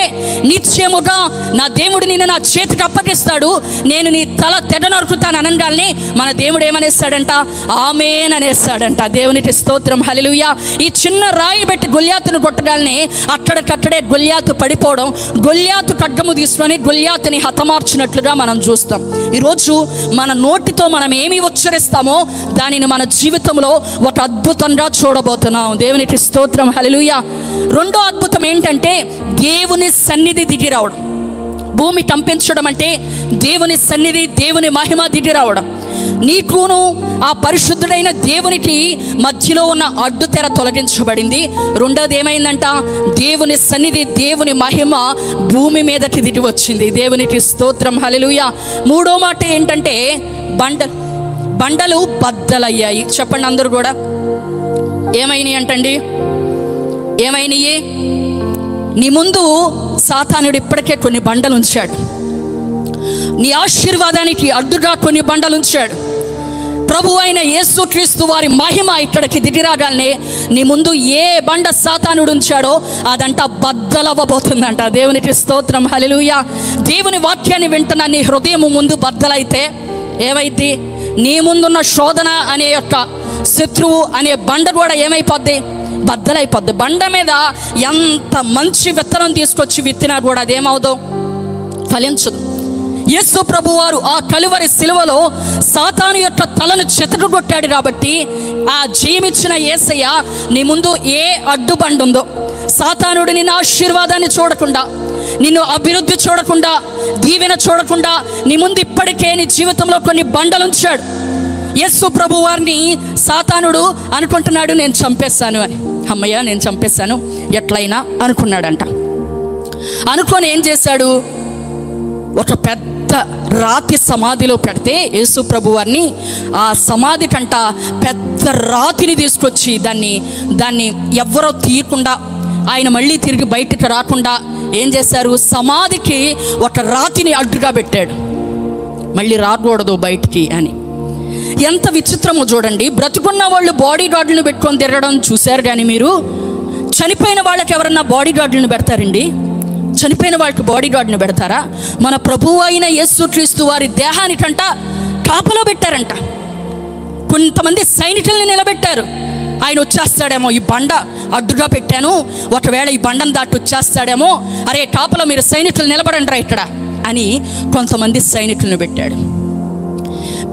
నిశ్చయముగా నా దేవుడు నిన్ను నా చేతికి అప్పగిస్తాడు, నేను నీ తల తెగ నరుకుతాను అనగానే మన దేవుడు ఏమనేస్తాడంట? ఆమేన్ అనేస్తాడంట. దేవునికి స్తోత్రం, హల్లెలూయా. ఈ చిన్న రాయి పెట్టి గొల్యాతును కొట్టగానే అక్కడికక్కడే గొల్యాతు పడిపోవడం, గొల్యాతు ఖడ్గము తీసుకొని గొల్యాతుని హతమార్చినట్లుగా మనం చూస్తాం. ఈరోజు మన నోటితో మనం ఏమి ఉచ్చరిస్తామో దానిని మన జీవితంలో ఒక అద్భుతంగా చూడబోతున్నాం. దేవునికి స్తోత్రం, హల్లెలూయా. రెండో అద్భుతం ఏంటంటే, దేవుని సన్నిధి దిగి రావడం. భూమి కంపించడం అంటే దేవుని సన్నిధి, దేవుని మహిమ దిగి రావడం. నీకును ఆ పరిశుద్ధుడైన దేవునికి మధ్యలో ఉన్న అడ్డు తెర తొలగించబడింది. రెండోది ఏమైందంట? దేవుని సన్నిధి, దేవుని మహిమ భూమి మీదకి దిగి వచ్చింది. దేవునికి స్తోత్రం, హల్లెలూయా. మూడో మాట ఏంటంటే, బండలు బద్దలయ్యాయి. చెప్పండి అందరూ కూడా. ఏమైనాయి అంటండి? ఏమైనాయి? నీ ముందు సాతానుడు ఇప్పటికే కొన్ని బండలు ఉంచాడు. నీ ఆశీర్వాదానికి అడ్డుగా కొన్ని బండలు ఉంచాడు. ప్రభు అయిన యేసుక్రీస్తు వారి మహిమ ఇక్కడికి దిగిరాగానే నీ ముందు ఏ బండ సాతానుడు ఉంచాడో అదంట బద్దలవ్వబోతుందంట. దేవునికి స్తోత్రం, హల్లెలూయా. దేవుని వాక్యాన్ని వింటున్న నీ హృదయం ముందు బద్దలైతే ఏమైంది? నీ ముందున్న శోధన అనే యొక్క శత్రువు అనే బండ కూడా ఏమైపోద్ది? బద్దలైపోద్ది. బండ మీద ఎంత మంచి విత్తనం తీసుకొచ్చి విత్తినా కూడా అదేమవుదో? ఫలించదు. యేసు ప్రభు వారు ఆ కలువరి సిలువలో సాతాను యొక్క తలను చెతకగొట్టాడు కాబట్టి ఆ జయమిచ్చిన యేసయ్య నీ ముందు ఏ అడ్డుబండు ఉందో, సాతానుడు నిన్ను ఆశీర్వాదాన్ని చూడకుండా, నిన్ను అభివృద్ధి చూడకుండా, దీవెన చూడకుండా నీ ముందు ఇప్పటికే నీ జీవితంలో కొన్ని బండలు ఉంచాడు. యేసు ప్రభు వారిని సాతానుడు అనుకుంటున్నాడు, నేను చంపేస్తాను అని. అమ్మయ్య, నేను చంపేస్తాను ఎట్లయినా అనుకున్నాడంట. అనుకొని ఏం చేశాడు? ఒక పెద్ద రాతి సమాధిలో పెడితే యేసు ప్రభు వారిని ఆ సమాధి కంట పెద్ద రాతిని తీసుకొచ్చి దాన్ని ఎవ్వరో తీయకుండా, ఆయన మళ్ళీ తిరిగి బయటికి రాకుండా ఏం చేశారు? సమాధికి ఒక రాతిని అడ్డుగా పెట్టాడు, మళ్ళీ రాకూడదు బయటికి అని. ఎంత విచిత్రమో చూడండి. బ్రతుకున్న వాళ్ళు బాడీ గార్డులను పెట్టుకొని తిరగడం చూశారు, కానీ మీరు చనిపోయిన వాళ్ళకి ఎవరన్నా బాడీ గార్డులను పెడతారండి? చనిపోయిన వాళ్ళకి బాడీ గార్డును పెడతారా? మన ప్రభువు అయిన యేసుక్రీస్తు వారి దేహానికంట కాపలో పెట్టారంట. కొంతమంది సైనికుల్ని నిలబెట్టారు. ఆయన వచ్చేస్తాడేమో, ఈ బండ అడ్డుగా పెట్టాను, ఒకవేళ ఈ బండను దాటి వచ్చేస్తాడేమో, అరే కాపలో మీరు సైనికులు నిలబడండి రా ఇక్కడ అని కొంతమంది సైనికులను పెట్టాడు.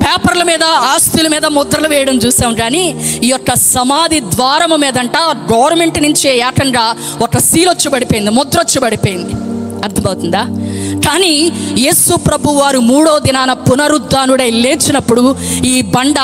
పేపర్ల మీద, ఆస్తుల మీద ముద్రలు వేయడం చూసాం, కానీ ఈ యొక్క సమాధి ద్వారము మీదంట గవర్నమెంట్ నుంచే ఏకంగా ఒక సీల్ వచ్చి పడిపోయింది, ముద్ర వచ్చి పడిపోయింది. అర్థమవుతుందా? కానీ యేసు ప్రభు వారు 3వ దినాన పునరుద్ధానుడై లేచినప్పుడు ఈ బండ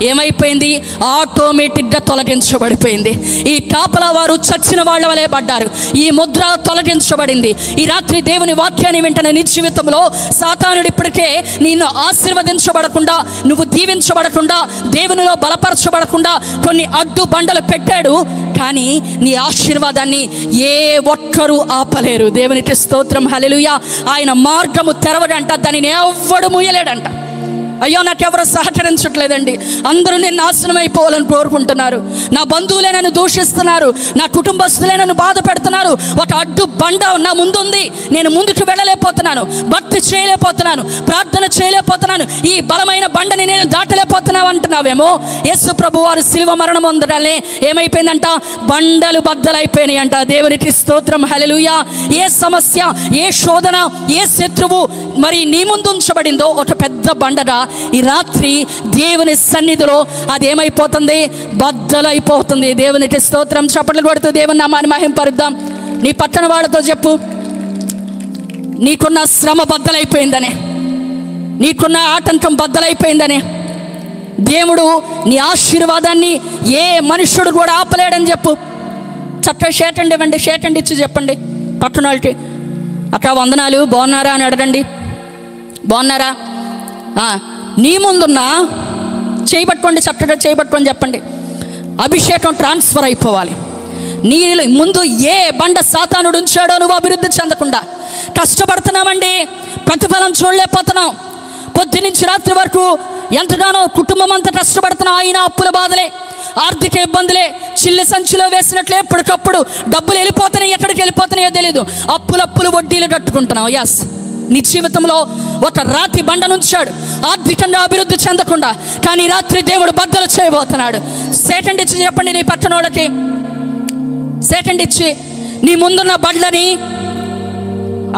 ఏమైపోయింది? ఆటోమేటిక్గా తొలగించబడిపోయింది. ఈ కాపలా వారు చచ్చిన వాళ్ళ వలె పడ్డారు. ఈ ముద్ర తొలగించబడింది. ఈ రాత్రి దేవుని వాక్యాన్ని వింటున్న నీ జీవితంలో సాతానుడు ఇప్పటికే నిన్ను ఆశీర్వదించబడకుండా, నువ్వు దీవించబడకుండా, దేవునిలో బలపరచబడకుండా కొన్ని అడ్డు బండలు పెట్టాడు. కానీ నీ ఆశీర్వాదాన్ని ఏ ఒక్కరూ ఆపలేరు. దేవునికి స్తోత్రం, హల్లెలూయా. ఆయన మార్గము తెరవడంట, దానిని ఎవ్వడు మూయలేడంట. అయ్యో నాకెవరు సహకరించట్లేదండి, అందరూ నేను నాశనం అయిపోవాలని కోరుకుంటున్నారు, నా బంధువులే నన్ను దూషిస్తున్నారు, నా కుటుంబస్తులే నన్ను బాధ పెడుతున్నారు, ఒక అడ్డు బండ నా ముందుంది, నేను ముందుకు వెళ్ళలేకపోతున్నాను, భక్తి చేయలేకపోతున్నాను, ప్రార్థన చేయలేకపోతున్నాను, ఈ బలమైన బండని నేను దాటలేకపోతున్నావు అంటున్నావేమో. యేసు ప్రభు వారు శిలువ మరణం పొందడాలే ఏమైపోయిందంట? బండలు బద్దలైపోయినాయి అంట. దేవునికి స్తోత్రం, హల్లెలూయా. ఏ సమస్య, ఏ శోధన, ఏ శత్రువు మరి నీ ముందు ఉంచబడిందో ఒక పెద్ద బండగా ఈ రాత్రి దేవుని సన్నిధిలో అది ఏమైపోతుంది? బద్దలైపోతుంది. దేవునికి స్తోత్రం. చప్పట్లు కొడుతూ దేవుని నామాన్ని మహింపరుద్దాం. నీ పక్కన వాళ్ళతో చెప్పు, నీకున్న శ్రమ బద్దలైపోయిందని, నీకున్న ఆటంకం బద్దలైపోయిందని. దేవుడు నీ ఆశీర్వాదాన్ని ఏ మనుష్యుడు కూడా ఆపలేడని చెప్పు. చక్కగా షేటండి ఇవ్వండి, షేటండి ఇచ్చి చెప్పండి పక్కన వాళ్ళకి, అక్క వందనాలు, బాగున్నారా అని అడగండి. బాగున్నారా? నీ ముందున్న చేయబట్టుకోండి, చక్కగా చేయబట్టుకొని చెప్పండి. అభిషేకం ట్రాన్స్ఫర్ అయిపోవాలి. నీ ముందు ఏ బండ సాతానుడు ఉంచాడో నువ్వు అభివృద్ధి చెందకుండా కష్టపడుతున్నామండి, ప్రతిఫలం చూడలేకపోతున్నాం. పొద్దు నుంచి రాత్రి వరకు ఎంతగానో కుటుంబం అంతా కష్టపడుతున్నాం. అయినా అప్పుల బాధలే, ఆర్థిక ఇబ్బందులే, చిల్లి సంచిలో వేసినట్లే ఎప్పటికప్పుడు డబ్బులు వెళ్ళిపోతున్నాయి, ఎక్కడికి వెళ్ళిపోతున్నాయో తెలియదు. అప్పులు వడ్డీలు కట్టుకుంటున్నావు. ఎస్, నీ జీవితంలో ఒక రాతి బండను ఉంచాడు ఆర్థికంగా అభివృద్ధి చెందకుండా. కానీ రాత్రి దేవుడు బద్దలు చేయబోతున్నాడు. సెకండ్ ఇచ్చి చెప్పండి నీ పక్కన వాళ్ళకి, సెకండ్ ఇచ్చి నీ ముందున్న బండ్లని.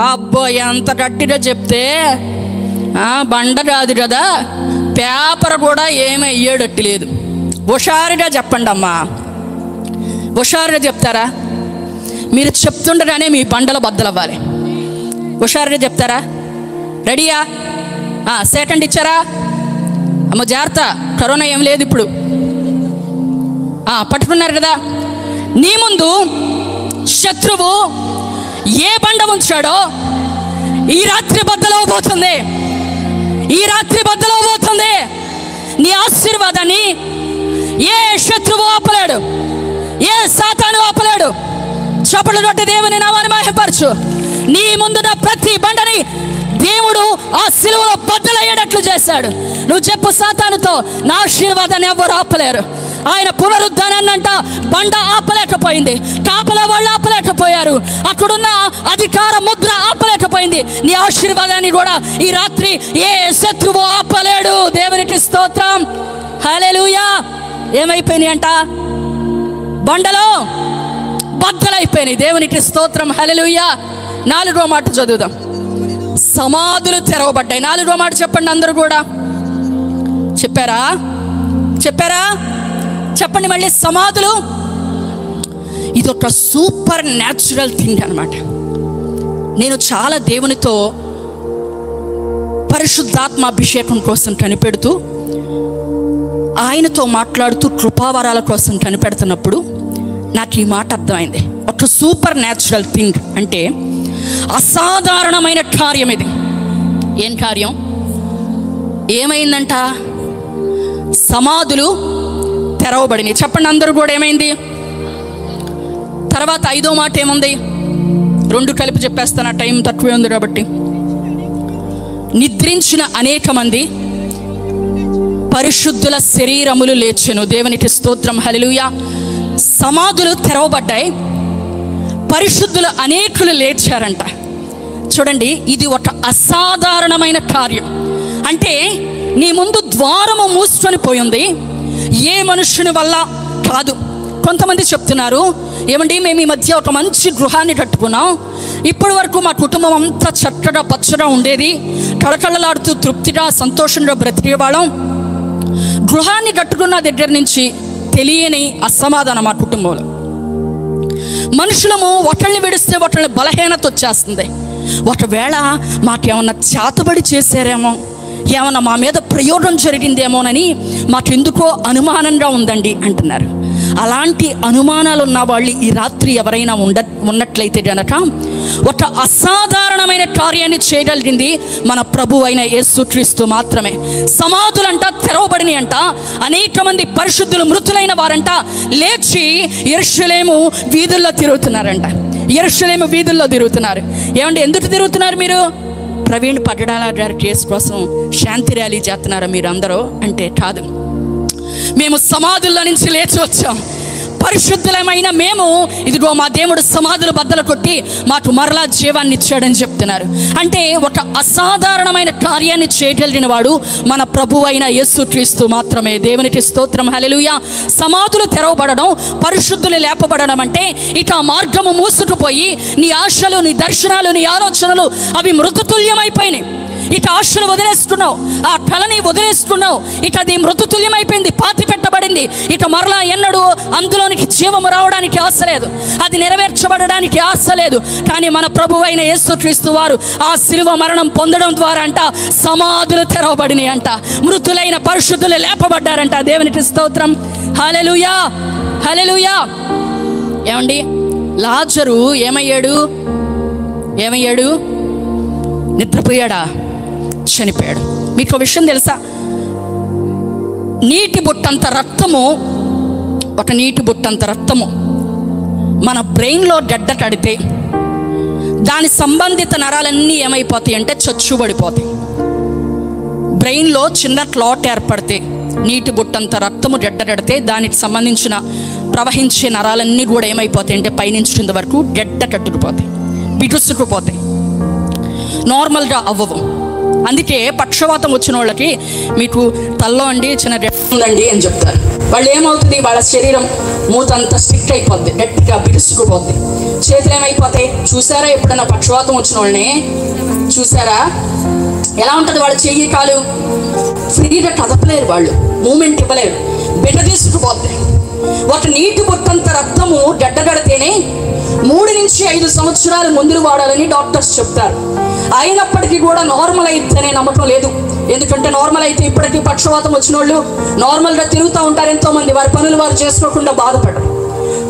అబ్బో ఎంత గట్టిగా చెప్తే బండ కాదు కదా, పేపర్ కూడా ఏమీ అయ్యేటట్టు లేదు. హుషారుగా చెప్పండి అమ్మా, హుషారుగా చెప్తారా? మీరు చెప్తుండగానే మీ బండలు బద్దలవ్వాలి. హుషారుగా చెప్తారా? రెడీయా? సెకండ్ ఇచ్చారా? అమ్మ జాగ్రత్త, కరోనా ఏం లేదు ఇప్పుడు. పట్టుకున్నారు కదా. నీ ముందు శత్రువు ఏ బండ ఉంచాడో ఈ రాత్రి బద్దలవబోతుంది. ఈ రాత్రి బద్దలవబోతుంది. నీ ఆశీర్వాదాన్ని ఏ శత్రువు ఆపలేడు, ఏ సాతాను ఆపలేడు. చప్పట్లు కొట్టి దేవుని నామాన్ని మహిమపరచు. నీ ముందున్న ప్రతి బండని దేవుడు ఆ సిలువలో బద్దలయ్యేటట్లు చేశాడు. నువ్వు చెప్పు సాతానుతో, నా ఆశీర్వాదాన్ని ఎవరు ఆపలేరు. ఆయన పునరుద్ధానాన్నంట బండ ఆపలేకపోయింది, కాపలా వాళ్ళు ఆపలేకపోయారు, అక్కడున్న అధికార ముద్ర ఆపలేకపోయింది. నీ ఆశీర్వాదాన్ని కూడా ఈ రాత్రి ఏ శత్రువు ఆపలేడు. దేవునికి స్తోత్రం, హల్లెలూయా. ఏమైపోయినాయి అంట? బండలో బద్దలైపోయినాయి. దేవునికి స్తోత్రం, హల్లెలూయా. 4వ మాట చదువుదాం. సమాధులు తెరవబడ్డాయి. 4వ మాట చెప్పండి అందరూ కూడా. చెప్పారా? చెప్పారా? చెప్పండి మళ్ళీ. సమాధులు ఇది ఒక సూపర్ న్యాచురల్ థింగ్ అన్నమాట. నేను చాలా దేవునితో పరిశుద్ధాత్మ అభిషేకం కోసం కనిపెడుతూ, ఆయనతో మాట్లాడుతూ కృపావరాల కోసం కనిపెడుతున్నప్పుడు నాకు ఈ మాట అర్థమైంది. ఒక సూపర్ న్యాచురల్ థింగ్ అంటే అసాధారణమైన కార్యం ఇది. ఏం కార్యం? ఏమైందంట? సమాధులు తెరవబడినాయి. చెప్పండి అందరూ కూడా. ఏమైంది? తర్వాత 5వ మాట ఏముంది? 2 కలిపి చెప్పేస్తాను, టైం తక్కువే ఉంది కాబట్టి. నిద్రించిన అనేక మంది పరిశుద్ధుల శరీరములు లేచెను. దేవునికి స్తోత్రం, హల్లెలూయా. సమాధులు తెరవబడ్డాయి, పరిశుద్ధులు అనేకులు లేచారంట. చూడండి, ఇది ఒక అసాధారణమైన కార్యం. అంటే నీ ముందు ద్వారము మూసుకొని పోయింది, ఏ మనుషుని వల్ల కాదు. కొంతమంది చెప్తున్నారు, ఏమండి మేము ఈ మధ్య ఒక మంచి గృహాన్ని కట్టుకున్నాం, ఇప్పటి వరకు మా కుటుంబం అంతా చక్కగా పచ్చగా ఉండేది, కళకళలాడుతూ తృప్తిగా సంతోషంగా బ్రతికేవాళ్ళం. గృహాన్ని కట్టుకున్న దగ్గర నుంచి తెలియని అసమాధానం మా కుటుంబంలో. మనుషులము ఒకళ్ళని విడిస్తే ఒకళ్ళని బలహీనత వచ్చేస్తుంది. ఒకవేళ మాకేమన్నా చేతబడి చేశారేమో, ఏమన్నా మా మీద ప్రయోగం జరిగిందేమోనని మాకెందుకో అనుమానంగా ఉందండి అంటున్నారు. అలాంటి అనుమానాలు ఉన్న వాళ్ళు ఈ రాత్రి ఎవరైనా ఉన్నట్లయితే గనక ఒక అసాధారణమైన కార్యాన్ని చేయగలిగింది మన ప్రభు అయిన యేసుక్రీస్తు మాత్రమే. సమాధులంట తెరవబడిని అంట, అనేక మంది పరిశుద్ధులు మృతులైన వారంట లేచి యెరూషలేము వీధుల్లో తిరుగుతున్నారంట. యెరూషలేము వీధుల్లో తిరుగుతున్నారు. ఏమంటే ఎందుకు తిరుగుతున్నారు మీరు? ప్రవీణ్ పగడాల గారి కేసు కోసం శాంతి ర్యాలీ చేస్తున్నారా మీరు అందరూ అంటే కాదు, మేము సమాధుల్లో నుంచి లేచి వచ్చాం. పరిశుద్ధులమైన మేము ఇదిగో మా దేవుడు సమాధులు బద్దలు కొట్టి మాకు మరలా జీవాన్ని ఇచ్చాడని చెప్తున్నారు. అంటే ఒక అసాధారణమైన కార్యాన్ని చేయగలిగిన వాడు మన ప్రభు అయిన యేసుక్రీస్తు మాత్రమే. దేవునికి స్తోత్రం, హల్లెలూయా. సమాధులు తెరవబడడం, పరిశుద్ధులు లేపబడడం అంటే ఇక మార్గము మూసుకుపోయి నీ ఆశలు, నీ దర్శనాలు, నీ ఆలోచనలు అవి మృతతుల్యమైపోయినాయి. ఇక ఆశలు వదిలేస్తున్నావు, ఆ కళని వదిలేస్తున్నావు, ఇక అది మృతతుల్యమైపోయింది, పాతి పెట్టబడింది. ఇక మరలా ఎన్నడూ అందులోనికి జీవము రావడానికి ఆశ లేదు, అది నెరవేర్చబడడానికి ఆశ లేదు. కానీ మన ప్రభు అయిన యేసుక్రీస్తు వారు ఆ శిలువ మరణం పొందడం ద్వారా అంట సమాధులు తెరవబడినాయి అంట, మృతులైన పరిశుద్ధులు లేపబడ్డారంట. దేవునికి స్తోత్రం, హల్లెలూయా, హల్లెలూయా. ఏమండి, లాజరు ఏమయ్యాడు? నిద్రపోయాడా? చనిపోయాడు. మీకు విషయం తెలుసా? నీటి బుట్టంత రక్తము, ఒక నీటి బుట్టంత రక్తము మన బ్రెయిన్లో గడ్డ కడితే దాని సంబంధిత నరాలన్నీ ఏమైపోతాయి అంటే చచ్చుబడిపోతాయి. బ్రెయిన్లో చిన్న క్లాట్ ఏర్పడితే, నీటి బుట్టంత రక్తము గడ్డ కడితే దానికి సంబంధించిన ప్రవహించే నరాలన్నీ కూడా ఏమైపోతాయి అంటే పైనుంచి కింద వరకు గడ్డ కట్టుకుపోతాయి, బిగుసుకుపోతాయి, నార్మల్గా అవ్వవు. అందుకే పక్షవాతం వచ్చిన వాళ్ళకి మీకు తల్లో అండి చిన్న గడ్డ ఉందండి అని చెప్తారు. వాళ్ళు ఏమవుతుంది, వాళ్ళ శరీరం మూతంతా స్టిక్ అయిపోద్ది, గట్టిగా బిగుసుకుపోద్ది, చేతులు ఏమైపోతాయి. చూసారా ఎప్పుడన్నా పక్షవాతం వచ్చిన వాళ్ళని? చూసారా ఎలా ఉంటుంది? వాళ్ళ చెయ్యి కాలు ఫ్రీగా కదపలేరు, వాళ్ళు మూమెంట్ ఇవ్వలేరు, బిడ్డ తీసుకుపోద్ది. ఒక నీటి బొట్టంత రక్తము గడ్డగడితేనే 3 నుంచి 5 సంవత్సరాలు మందులు వాడాలని డాక్టర్స్ చెప్తారు. అయినప్పటికీ కూడా నార్మల్ అయితేనే నమ్మకం లేదు. ఎందుకంటే నార్మల్ అయితే ఇప్పటికీ పక్షవాతం వచ్చిన వాళ్ళు నార్మల్గా తిరుగుతూ ఉంటారు, ఎంతోమంది వారి పనులు వారు చేసుకోకుండా బాధపడరు.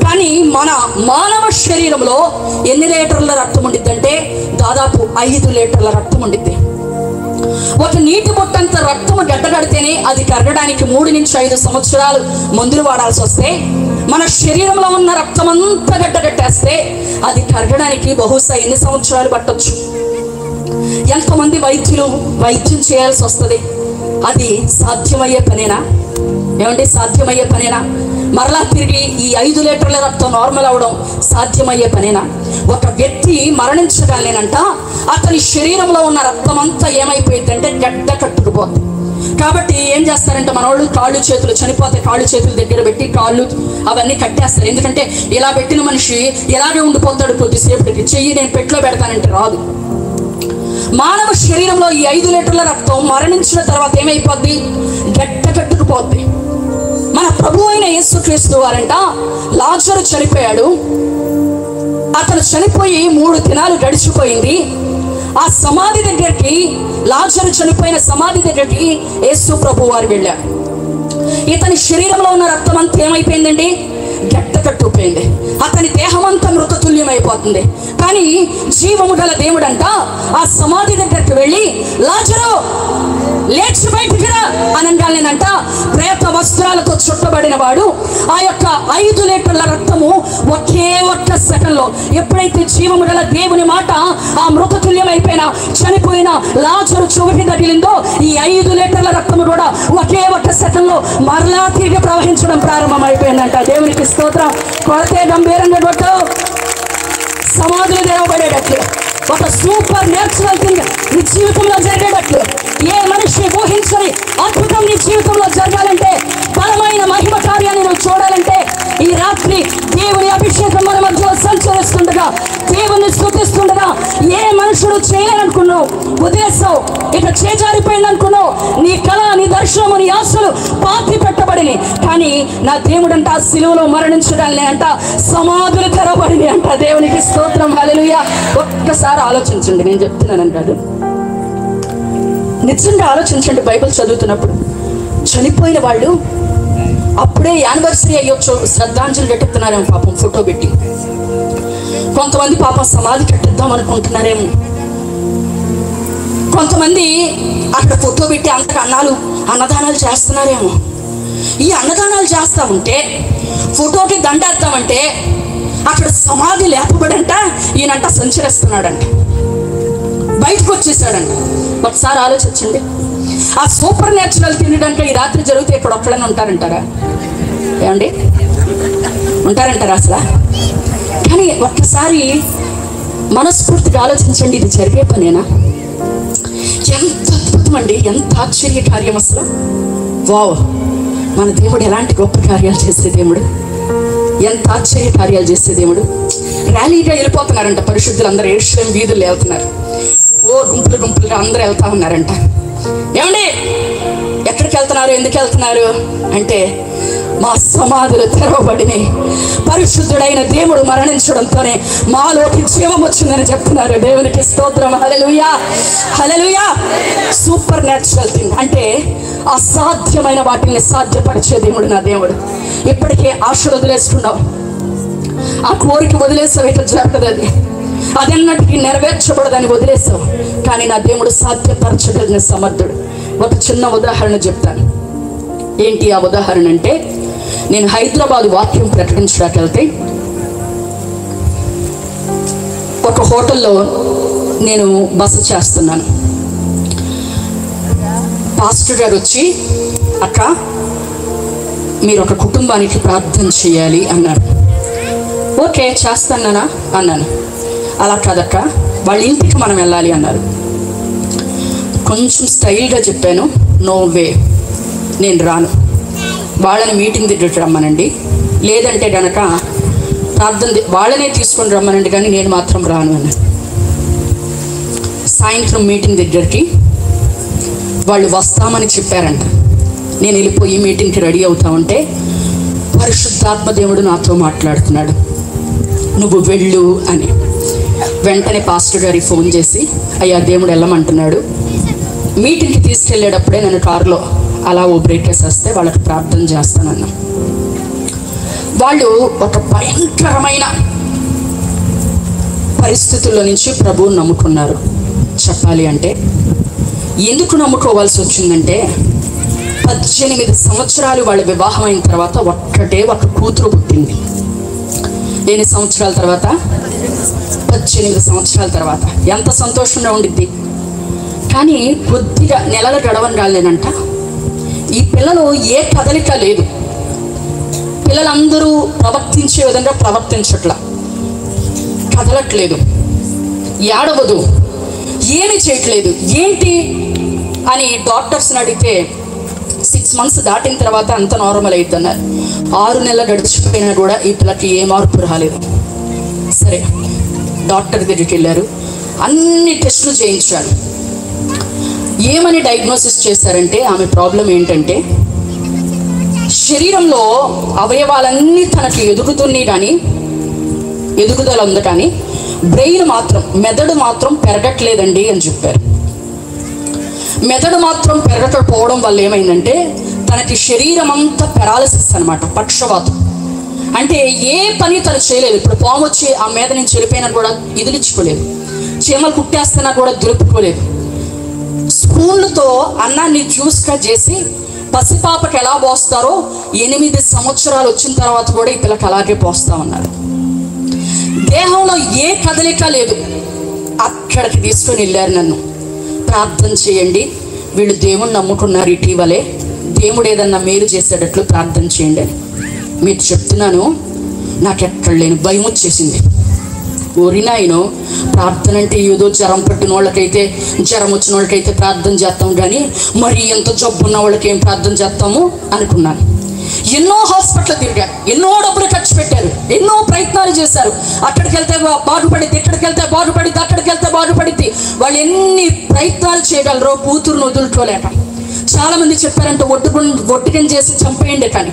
కానీ మన మానవ శరీరంలో ఎన్ని లీటర్ల రక్తం ఉండిద్దంటే దాదాపు 5 లీటర్ల రక్తం ఉండిద్ది. ఒక నీటి బొట్టంత రక్తము గడ్డగడితేనే అది కరగడానికి 3 నుంచి 5 సంవత్సరాలు మందులు వాడాల్సి వస్తే, మన శరీరంలో ఉన్న రక్తం అంతా గడ్డగట్టేస్తే అది కరగడానికి బహుశా ఎన్ని సంవత్సరాలు పట్టొచ్చు. ఎంతమంది వైద్యం చేయాల్సి వస్తుంది. అది సాధ్యమయ్యే పనేనా? ఏమంటే సాధ్యమయ్యే పనేనా? మరలా తిరిగి ఈ 5 లీటర్ల రక్తం నార్మల్ అవడం సాధ్యమయ్యే పనేనా? ఒక వ్యక్తి మరణించగలనంట అతని శరీరంలో ఉన్న రక్తం అంతా ఏమైపోయిందంటే గడ్డ కట్టుకుపోతుంది. కాబట్టి ఏం చేస్తారంటే మన వాళ్ళు కాళ్ళు చేతులు చనిపోతే కాళ్ళు చేతులు దగ్గర పెట్టి కాళ్ళు అవన్నీ కట్టేస్తారు. ఎందుకంటే ఇలా పెట్టిన మనిషి ఇలాగే ఉండిపోతాడు కొద్దిసేపటికి, చెయ్యి నేను పెట్టులో పెడతానంటే రాదు. మానవ శరీరంలో ఈ 5 లీటర్ల రక్తం మరణించిన తర్వాత ఏమైపోద్ది? గడ్డ కట్టుకుపోద్ది. మన ప్రభు అయిన యేసుక్రీస్తు వారంట లాజరు చనిపోయాడు. అతను చనిపోయి 3 దినాలు గడిచిపోయింది. ఆ సమాధి దగ్గరికి, లాజరు చనిపోయిన సమాధి దగ్గరికి యేసు ప్రభు వారు వెళ్ళారు. ఇతని శరీరంలో ఉన్న రక్తం అంతా ఏమైపోయిందండి? గడ్డ కట్టుకుపోయింది. అతని దేహం అంతా మృతతుల్యమైపోతుంది. కానీ జీవము గల దేవుడంట ఆ సమాధి దగ్గరికి వెళ్ళి లాజరు లేచి బయటికి రా అనగానేనంట ప్రేత వస్త్రాలతో చుట్టబడిన వాడు ఆ యొక్క 5 లీటర్ల రక్తము ఒకే ఒక్క సెకండ్లో, ఎప్పుడైతే జీవము గల దేవుని మాట ఆ మృతతుల్యమైపోయిన చనిపోయిన లాజరు చెవికి తగిలిందో ఈ 5 లీటర్ల రక్తము కూడా ఒకే ఒక్క సెకండ్లో మరలా తిరిగి ప్రవహించడం ప్రారంభమైపోయిందంట. దేవునికి స్తోత్రం. కొడితే గంభీరంగా కొట్టు. సమాధులు తెరవబడేటట్లు ఒక సూపర్ న్యాచురల్ థింగ్ నీ జీవితంలో జరిగేటట్లు, ఏ మనిషి ఊహించని అద్భుతం నీ జీవితంలో జరగాలంటే, బలమైన మహిమ కార్యాన్ని నువ్వు చూడాలంటే ఈ రాత్రి దేవుని అభిషేకం మన మధ్యలో సంచరిస్తుండగా, దేవుని స్తుతిస్తుండగా ఏ మనుషుడు చేయలేనుకున్నావు వదిలేస్తావు, ఇక చేజారిపోయింది అనుకున్నావు. నీ కళ, నీ దర్శనము, నీ ఆశలు పాతి పెట్టబడిని. కానీ నా దేవుడు అంట ఆ సిలువలో మరణించడాన్ని అంట సమాధులు తెరవబడిని అంట. దేవునికి స్తోత్రం, హల్లెలూయా. ఒక్కసారి ఆలోచించండి, నేను చెప్తున్నాను కాదు, నిజంగా ఆలోచించండి. బైబిల్ చదువుతున్నప్పుడు చనిపోయిన వాళ్ళు అప్పుడే యానివర్సరీ అయ్యొచ్చు, శ్రద్ధాంజలి కట్టెత్తున్నారేమో పాపం, ఫోటో పెట్టి. కొంతమంది పాపం సమాధి కట్టిద్దాం అనుకుంటున్నారేమో. కొంతమంది అక్కడ ఫోటో పెట్టి అంతకు అన్నదానాలు చేస్తున్నారేమో. ఈ అన్నదానాలు చేస్తా ఉంటే, ఫోటోకి దండేద్దామంటే అక్కడ సమాధి లేపబడంట, ఈయనంట సంచరిస్తున్నాడంట, బయటకు వచ్చేసాడంట. ఒకసారి ఆలోచించండి. ఆ సూపర్ న్యాచురల్ తినడానికి ఈ రాత్రి జరిగితే ఇక్కడ ఒక్కడైనా ఉంటారంటారా? ఏమండి, ఉంటారంటారా అసలు? కానీ ఒక్కసారి మనస్ఫూర్తిగా ఆలోచించండి, ఇది జరిగే పనేనా? ఎంత అద్భుతం అండి, ఎంత ఆశ్చర్య కార్యం అసలు. వావ్, మన దేవుడు ఎలాంటి గొప్ప కార్యాలు చేసే దేవుడు, ఎంత ఆశ్చర్య కార్యాలు చేసే దేవుడు. ర్యాలీగా వెళ్ళిపోతున్నారంట పరిశుద్ధులు అందరూ, యెరూషలేము వీధుల్లో వెళ్తున్నారు. ఓ గుంపులుగా అందరూ వెళ్తా ఉన్నారంట. ఏమండి, ఎక్కడికి వెళ్తున్నారు, ఎందుకు వెళ్తున్నారు అంటే, మా సమాధులు తెరవబడినాయి, పరిశుద్ధుడైన దేవుడు మరణించడంతోనే మాలోకి జీవం వచ్చిందని చెప్తున్నారు. దేవునికి స్తోత్రం, హల్లెలూయా, హల్లెలూయా. సూపర్ న్యాచురల్ థింగ్ అంటే అసాధ్యమైన వాటిని సాధ్యపరిచే దేవుడు నా దేవుడు. ఇప్పటికే ఆశలు వదిలేసుకున్నావు, ఆ కోరిక వదిలేసావు, ఇట్లా జరగదు, అదన్నటికీ నెరవేర్చబడదని వదిలేసావు. కానీ నా దేవుడు సాధ్యపరచగలిగిన సమర్థుడు. ఒక చిన్న ఉదాహరణ చెప్తాను. ఏంటి ఆ ఉదాహరణ అంటే, నేను హైదరాబాద్ వాక్యం ప్రకటించడానికి వెళ్తే ఒక హోటల్లో నేను బస చేస్తున్నాను. పాస్టర్ గారు వచ్చి, అక్క మీరు ఒక కుటుంబానికి ప్రార్థన చేయాలి అన్నారు. ఓకే చేస్తానా అన్నాను. అలా కాదక్క, వాళ్ళ ఇంటికి మనం వెళ్ళాలి అన్నారు. కొంచెం స్టైల్గా చెప్పాను, నో వే, నేను రాను, వాళ్ళని మీటింగ్ దగ్గరికి రమ్మనండి, లేదంటే కనుక వాళ్ళనే తీసుకొని రమ్మనండి, కానీ నేను మాత్రం రాను అన్నాను. సాయంత్రం మీటింగ్ దగ్గరికి వాళ్ళు వస్తామని చెప్పారంట. నేను వెళ్ళిపోయి మీటింగ్కి రెడీ అవుతా ఉంటే పరిశుద్ధాత్మ దేవుడు నాతో మాట్లాడుతున్నాడు, నువ్వు వెళ్ళు అని. వెంటనే పాస్టర్ గారికి ఫోన్ చేసి, అయ్యా దేవుడు వెళ్ళమంటున్నాడు, మీటింగ్కి తీసుకెళ్ళేటప్పుడే నేను కారులో అలా ఓ బ్రేక్ వేసేస్తే వాళ్ళకి ప్రార్థన చేస్తానన్నా. వాళ్ళు ఒక భయంకరమైన పరిస్థితుల్లో నుంచి ప్రభువుని నమ్ముకున్నారు. చెప్పాలి అంటే ఎందుకు నమ్ముకోవాల్సి వచ్చిందంటే, 18 సంవత్సరాలు వాళ్ళ వివాహం అయిన తర్వాత ఒక కూతురు పుట్టింది. ఎన్ని సంవత్సరాల తర్వాత? 18 సంవత్సరాల తర్వాత. ఎంత సంతోషంగా ఉండిద్ది. కానీ కొద్దిగా నెలలు గడవగాలేనంట ఈ పిల్లలు ఏ కదలిక లేదు. పిల్లలందరూ ప్రవర్తించే విధంగా ప్రవర్తించట్లా, కదలట్లేదు, ఏడవదు, ఏమి చేయట్లేదు. ఏంటి అని డాక్టర్స్ని అడిగితే 6 months దాటిన తర్వాత అంత నార్మల్ అవుతుంది అన్నారు. 6 నెలలు గడిచిపోయినా కూడా ఈ పిల్లకి ఏ మార్పు రాలేదు. సరే, డాక్టర్ దగ్గరికి వెళ్ళారు, అన్ని టెస్టులు చేయించారు. ఏమని డయాగ్నోసిస్ చేశారంటే, ఆమె ప్రాబ్లం ఏంటంటే శరీరంలో అవయవాలన్నీ తనకి ఎదుగుతున్నాయి, కానీ ఎదుగుదల ఉంది, కానీ బ్రెయిన్ మాత్రం, మెదడు మాత్రం పెరగట్లేదండి అని చెప్పారు. మెదడు మాత్రం పెరగకపోవడం వల్ల ఏమైందంటే తనకి శరీరం అంతా పెరాలసిస్ అనమాట, పక్షవాతం. అంటే ఏ పని తను చేయలేదు. ఇప్పుడు పాము వచ్చి ఆ మీద నుంచి వెళ్ళిపోయినా కూడా ఇదిలించుకోలేదు, చీమలు కుట్టేస్తున్నా కూడా దులుపుకోలేదు. స్పూన్లతో అన్నాన్ని జ్యూస్గా చేసి పసిపాపకి ఎలా పోస్తారో 8 సంవత్సరాలు వచ్చిన తర్వాత కూడా ఈ పిల్లకి అలాగే పోస్తా ఉన్నారు. దేహంలో ఏ కదలిక లేదు. అక్కడికి తీసుకొని వెళ్ళారు నన్ను, ప్రార్థన చేయండి, వీళ్ళు దేవుణ్ణి నమ్ముకున్నారు ఇటీవలే, దేవుడు ఏదన్నా మేలు చేసేటట్లు ప్రార్థన చేయండి అని. మీరు చెప్తున్నాను, నాకు ఎక్కడ లేని భయం వచ్చేసింది. ఓరినాయనో, ప్రార్థన అంటే ఏదో జ్వరం పట్టిన వాళ్ళకైతే, జ్వరం వచ్చిన వాళ్ళకైతే ప్రార్థన చేస్తాం, కానీ మరి ఎంత జబ్బు ఉన్న వాళ్ళకి ఏం ప్రార్థన చేస్తాము అనుకున్నాను. ఎన్నో హాస్పిటల్ తిరిగారు, ఎన్నో డబ్బులు ఖర్చు పెట్టారు, ఎన్నో ప్రయత్నాలు చేశారు. అక్కడికి వెళ్తే బాగుపడిద్ది, ఇక్కడికి వెళ్తే బాగుపడిద్ది, అక్కడికి వెళ్తే బాగుపడిద్ది. వాళ్ళు ఎన్ని ప్రయత్నాలు చేయగలరో కూతురును వదులుకోలేక. చాలామంది చెప్పారంటే ఒడ్డుకం చేసి చంపేయండి కానీ.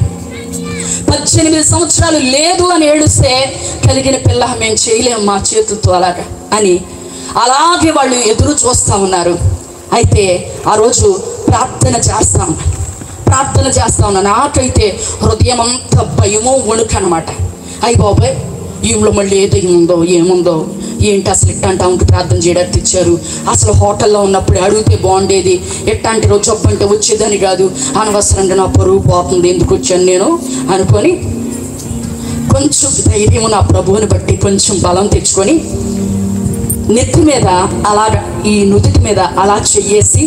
18 సంవత్సరాలు లేదు అని ఏడుస్తే కలిగిన పిల్ల మేము చేయలేము మా చేతులతో అలాగా అని అలాగే వాళ్ళు ఎదురు చూస్తూ ఉన్నారు. అయితే ఆ రోజు ప్రార్థన చేస్తా ఉన్నాను. నాకైతే హృదయం అంతా భయమో వణుకు అనమాట. అయ్యి బాబాయ్, ఈమెలో మళ్ళీ ఏదో ఏముందో ఏంటి, అసలు ఇట్లాంటి ఆమెకి ప్రార్థన చేయడానికి తెచ్చారు. అసలు హోటల్లో ఉన్నప్పుడు అడిగితే బాగుండేది, ఎట్లాంటి రోజు జబ్బు అంటే వచ్చేదని కాదు, అనవసరంగా నా పరువు పోతుంది, ఎందుకు వచ్చాను నేను అనుకొని కొంచెం ధైర్యం నా ప్రభువుని బట్టి కొంచెం బలం తెచ్చుకొని నెత్తి మీద అలాగ ఈ నుదుటి మీద అలా చెయ్యేసి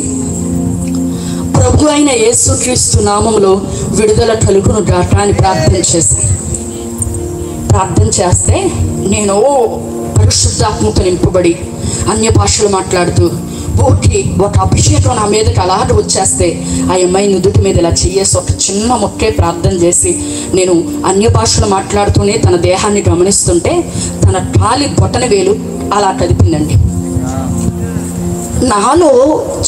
ప్రభు అయిన యేసుక్రీస్తు నామంలో విడుదల కలుగును గాక అని ప్రార్థన చేస్తే నేను పరిశుద్ధాత్మతో నింపబడి అన్య భాషలు మాట్లాడుతూ ఒక అభిషేకం నా మీదకి అలాగ వచ్చేస్తే ఆ అమ్మాయి నుదుటి మీద ఇలా చెయ్యేసి ఒక చిన్న మొక్కే ప్రార్థన చేసి నేను అన్య భాషలు మాట్లాడుతూనే తన దేహాన్ని గమనిస్తుంటే తన కాలి బొటన వేలు అలా కదిపిందండి. నాలో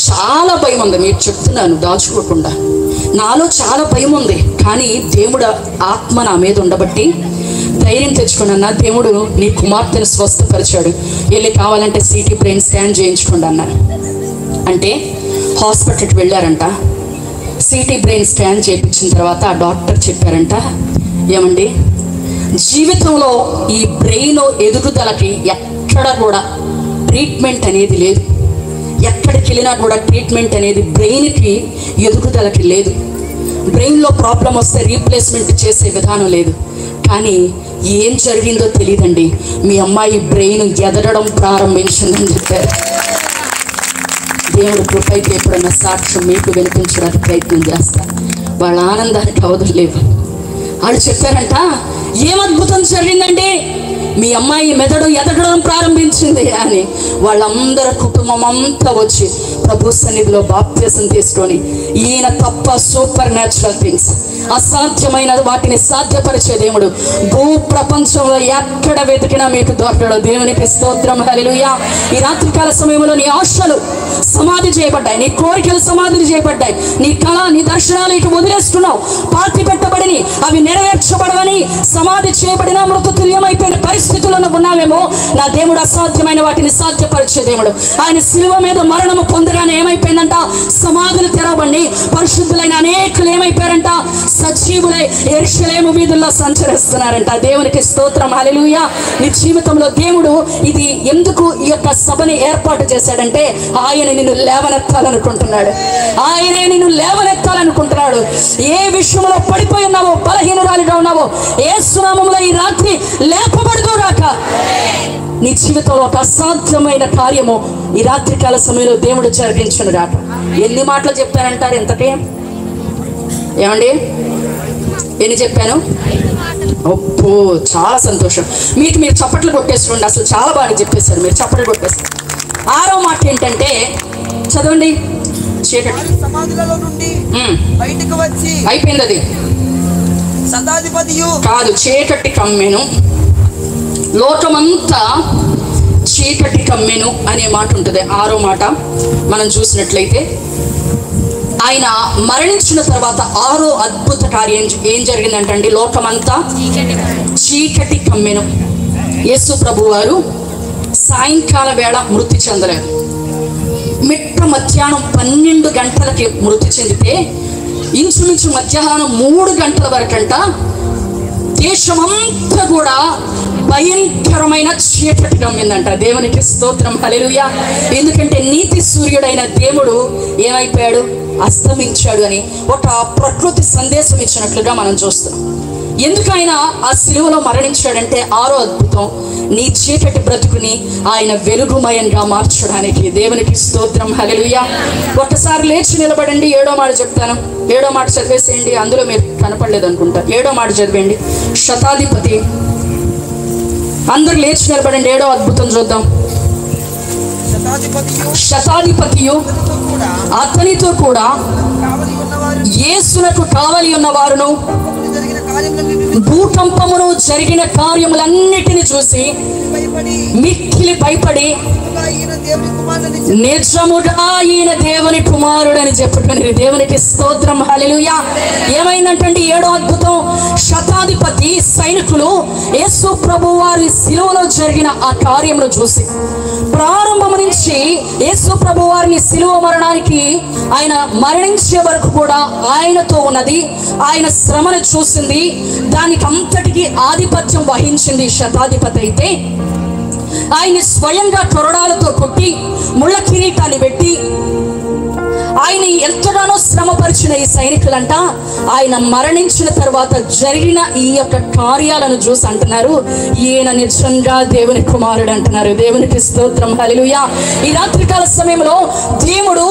చాలా భయం ఉంది, మీరు చెప్తున్నాను దాచుకోకుండా. నాలో చాలా భయం ఉంది, కానీ దేవుడు ఆత్మ నా మీద ఉండబట్టి ధైర్యం తెచ్చుకున్నా. దేవుడు నీ కుమార్తెను స్వస్థపరిచాడు, వెళ్ళి కావాలంటే సిటీ బ్రెయిన్ స్కాన్ చేయించుకోండి అన్నారు. అంటే హాస్పిటల్కి వెళ్ళారంట. సిటీ బ్రెయిన్ స్కాన్ చేయించిన తర్వాత ఆ డాక్టర్ చెప్పారంట, ఏమండి జీవితంలో ఈ బ్రెయిన్ ఎదుగుదలకి ఎక్కడ కూడా ట్రీట్మెంట్ అనేది లేదు, ఎక్కడికి వెళ్ళినా కూడా ట్రీట్మెంట్ అనేది బ్రెయిన్కి ఎదుగుదలకి లేదు. బ్రెయిన్లో ప్రాబ్లం వస్తే రీప్లేస్మెంట్ చేసే విధానం లేదు. కానీ ఏం జరిగిందో తెలియదండి, మీ అమ్మాయి బ్రెయిన్ ఎదగడం ప్రారంభించిందని చెప్పారు. దేవుడు కృపైతే ఎప్పుడన్నా సాక్ష్యం మీకు వినిపించడానికి ప్రయత్నం చేస్తా. వాళ్ళ ఆనందానికి అవధులు లేవు. వాళ్ళు చెప్పారంట, ఏం అద్భుతం జరిగిందండి, మీ అమ్మాయి మెదడు ఎదగడం ప్రారంభించింది అని. వాళ్ళందరూ కుటుంబం అంతా వచ్చి ప్రభు సన్నిధిలో బాప్తిసం తీసుకొని ఈయన తప్ప సూపర్ న్యాచురల్ థింగ్స్, అసాధ్యమైన వాటిని సాధ్యపరిచే దేవుడు భూ ప్రపంచంలో ఎక్కడ వెతికినా మీకు దొరకడు. దేవునికి స్తోత్రం, హల్లెలూయా. ఈ రాత్రికాల సమయంలో నీ ఆశలు సమాధి చేయబడ్డాయి, నీ కోరికలు సమాధి చేయబడ్డాయి, నీ కళ నీ దర్శనాలు ఇటు వదిలేస్తున్నావు, పాతి పెట్టబడిని అవి నెరవేర్చబడవని సమాధి చేయబడిన మృతతుల్యమైపోయిన పరిస్థితులను ఉన్నావేమో. నా దేవుడు అసాధ్యమైన వాటిని సాధ్యపరిచే దేవుడు. ఆయన శిలువ మీద మరణము పొందగానే ఏమైపోయిందంట, సమాధులు తెరవబడి పరిశుద్ధులైన అనేకులు ఏమైపోయారంట, సజీవులై యెరూషలేము వీధుల్లో సంచరిస్తున్నారంట. దేవునికి స్తోత్రం, హల్లెలూయా. నీ జీవితంలో దేవుడు ఇది ఎందుకు ఈ యొక్క సభని ఏర్పాటు చేశాడంటే ఆయన నిన్ను లేవనెత్తాలనుకుంటున్నాడు. ఆయనే నిన్ను లేవనెత్తాలనుకుంటున్నాడు. ఏ విషయంలో పడిపోయి ఉన్నావో, బలహీనురాలిగా ఉన్నావో, యేసు నామములో ఈ రాత్రి లేపబడుదుగాక. నీ జీవితంలో ఒక అసాధ్యమైన కార్యము ఈ రాత్రికాల సమయంలో దేవుడు జరిగించును గాక. ఎన్ని మాటలు చెప్పానంటారు ఇంతకే? ఏమండి ఎన్ని చెప్పాను? అబ్బో చాలా సంతోషం. మీకు మీరు చప్పట్లు కొట్టేసుకోండి. అసలు చాలా బాగా చెప్పేశారు, మీరు చప్పట్లు కొట్టేస్తారు. 6వ మాట ఏంటంటే చదవండి. చీకటి సమాధులలో నుండి బయటికి వచ్చి అయిపోయింది. అది శతాధిపతియు కాదు, చీకటి కమ్మెను, లోకమంతా చీకటి కమ్మెను అనే మాట ఉంటుంది. 6వ మాట మనం చూసినట్లయితే ఆయన మరణించిన తర్వాత 6వ అద్భుత కార్యం ఏం జరిగిందంటండి, లోకమంతా చీకటి కమ్మెను. యేసు ప్రభు వారు సాయంకాల వేళ మృతి చెందలేదు. మిట్ట మధ్యాహ్నం 12 గంటలకి మృతి చెందితే ఇంచుమించు మధ్యాహ్నం 3 గంటల వరకంట దేశమంతా కూడా భయంకరమైన చీకటి కమ్మిందంట. దేవునికి స్తోత్రం, హల్లెలూయా. ఎందుకంటే నీతి సూర్యుడైన దేవుడు ఏమైపోయాడు, అస్తమించాడు అని ఒక ప్రకృతి సందేశం ఇచ్చినట్లుగా మనం చూస్తాం. ఎందుకు ఆయన ఆ శిలువలో మరణించాడంటే 6వ అద్భుతం, నీ చీకటి బ్రతుకుని ఆయన వెలుగుమయంగా మార్చడానికి. దేవునికి స్తోత్రం, హల్లెలూయా. ఒక్కసారి లేచి నిలబడండి. 7వ మాట చెప్తాను. 7వ మాట చదివేసేయండి. అందులో మీరు కనపడలేదు అనుకుంటా. 7వ మాట చదివేయండి. శతాధిపతి. అందరు లేచి నిలబడండి. 7వ అద్భుతం చూద్దాం. శతాధిపతియు అతనితో కూడా యేసునకు కావలి ఉన్న వారును భూకంపమును జరిగిన కార్యములన్నిటిని చూసి మిక్కిలి భయపడి నిజముగా ఈయన దేవుని కుమారుడని చెప్పుకొని దేవునికి స్తోత్రం హల్లెలూయా. ఏమైందంటే 7వ అద్భుతం, శతాధిపతి సైనికులు యేసు ప్రభు వారి శిలువలో జరిగిన ఆ కార్యమును చూసి ప్రారంభం నుంచి యేసు ప్రభు వారిని శిలువ మరణానికి ఆయన మరణించే వరకు కూడా ఆయనతో ఉన్నది, ఆయన శ్రమను చూసింది, దానికి అంతటికి ఆధిపత్యం వహించింది శతాధిపతి. అయితే ఆయన్ని స్వయంగా కొరడాలతో కొట్టి ముళ్ళ కిరీటాన్ని పెట్టి ఆయన ఎంతగానో శ్రమపరిచిన ఈ సైనికులంట ఆయన మరణించిన తర్వాత జరిగిన ఈ యొక్క కార్యాలను చూసి అంటున్నారు, ఈయన నిజంగా దేవుని కుమారుడు అంటున్నారు. దేవునికి స్తోత్రం హల్లెలూయా. ఈ రాత్రికాల సమయంలో దేవుడు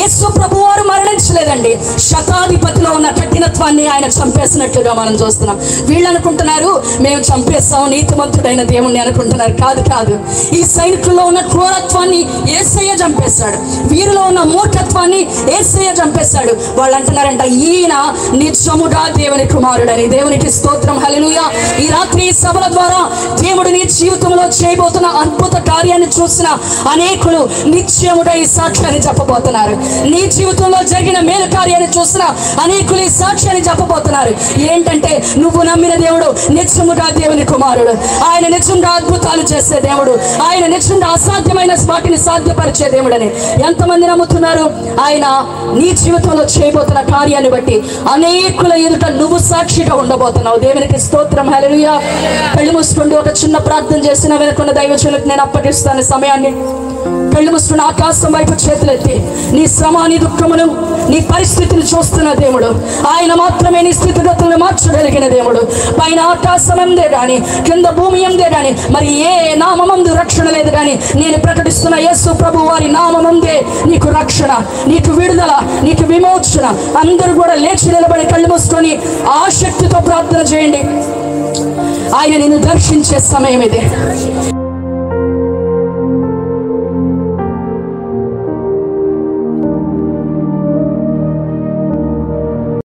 యేసు ప్రభు వారు మరణించలేదండి, శతాధిపతిలో ఉన్న కఠినత్వాన్ని ఆయన చంపేసినట్లుగా మనం చూస్తున్నాం. వీళ్ళు అనుకుంటున్నారు మేము చంపేస్తాం నీతిమంతుడైన దేవుణ్ణి అనుకుంటున్నారు. కాదు కాదు, ఈ సైనికుల్లో ఉన్న క్రూరత్వాన్ని యేసయ్య చంపేశాడు, వీరిలో ఉన్న మూర్ఖత్వాన్ని యేసయ్య చంపేశాడు. వాళ్ళు అంటున్నారంట ఈయన నిజముగా దేవుని కుమారుడని. దేవునికి స్తోత్రం హల్లెలూయా. ఈ రాత్రి సభల ద్వారా దేవుడు నీ జీవితంలో చేయబోతున్న అద్భుత కార్యాన్ని చూసిన అనేకులు నిత్యముగా ఈ సాక్ష్యాన్ని చెప్పబోతున్నారు. నీ జీవితంలో జరిగిన మేలు కార్యాన్ని చూసిన అనేకులు ఈ సాక్ష్యాన్ని చెప్పబోతున్నారు. ఏంటంటే నువ్వు నమ్మిన దేవుడు నిత్యముగా దేవుని కుమారుడు, ఆయన నిత్యంగా అద్భుతాలు చేసే దేవుడు, ఆయన నిత్యంగా అసాధ్యమైన వాటిని సాధ్యపరిచే దేవుడని ఎంతమంది నమ్ముతున్నారు? ఆయన నీ జీవితంలో చేయబోతున్న కార్యాన్ని బట్టి అనేకుల ఎదుట నువ్వు సాక్షిగా ఉండబోతున్నావు. దేవునికి స్తోత్రం హల్లెలూయా. కళ్ళు మూసుకుంటూ ఒక చిన్న ప్రార్థన చేసిన వెనుకున్న దైవజనులకు నేను అప్పగిస్తాను సమయాన్ని. కళ్ళు మూసుకుని ఆకాశం వైపు చేతులెత్తి నీ శ్రమ, నీ దుఃఖమును, నీ పరిస్థితిని చూస్తున్న దేవుడు, ఆయన మాత్రమే నీ స్థితిగతులను మార్చగలిగిన దేవుడు. పైన ఆకాశం ఎందే కానీ కింద భూమి ఎందే కానీ మరి ఏ నామమందు రక్షణ లేదు, కానీ నేను ప్రకటిస్తున్న యేసు ప్రభు వారి నామమందే నీకు రక్షణ, నీకు విడుదల, నీకు విమోచన. అందరూ కూడా లేచి నిలబడి కళ్ళు మూసుకొని ఆసక్తితో ప్రార్థన చేయండి. ఆయన నిన్ను దర్శించే సమయం ఇది.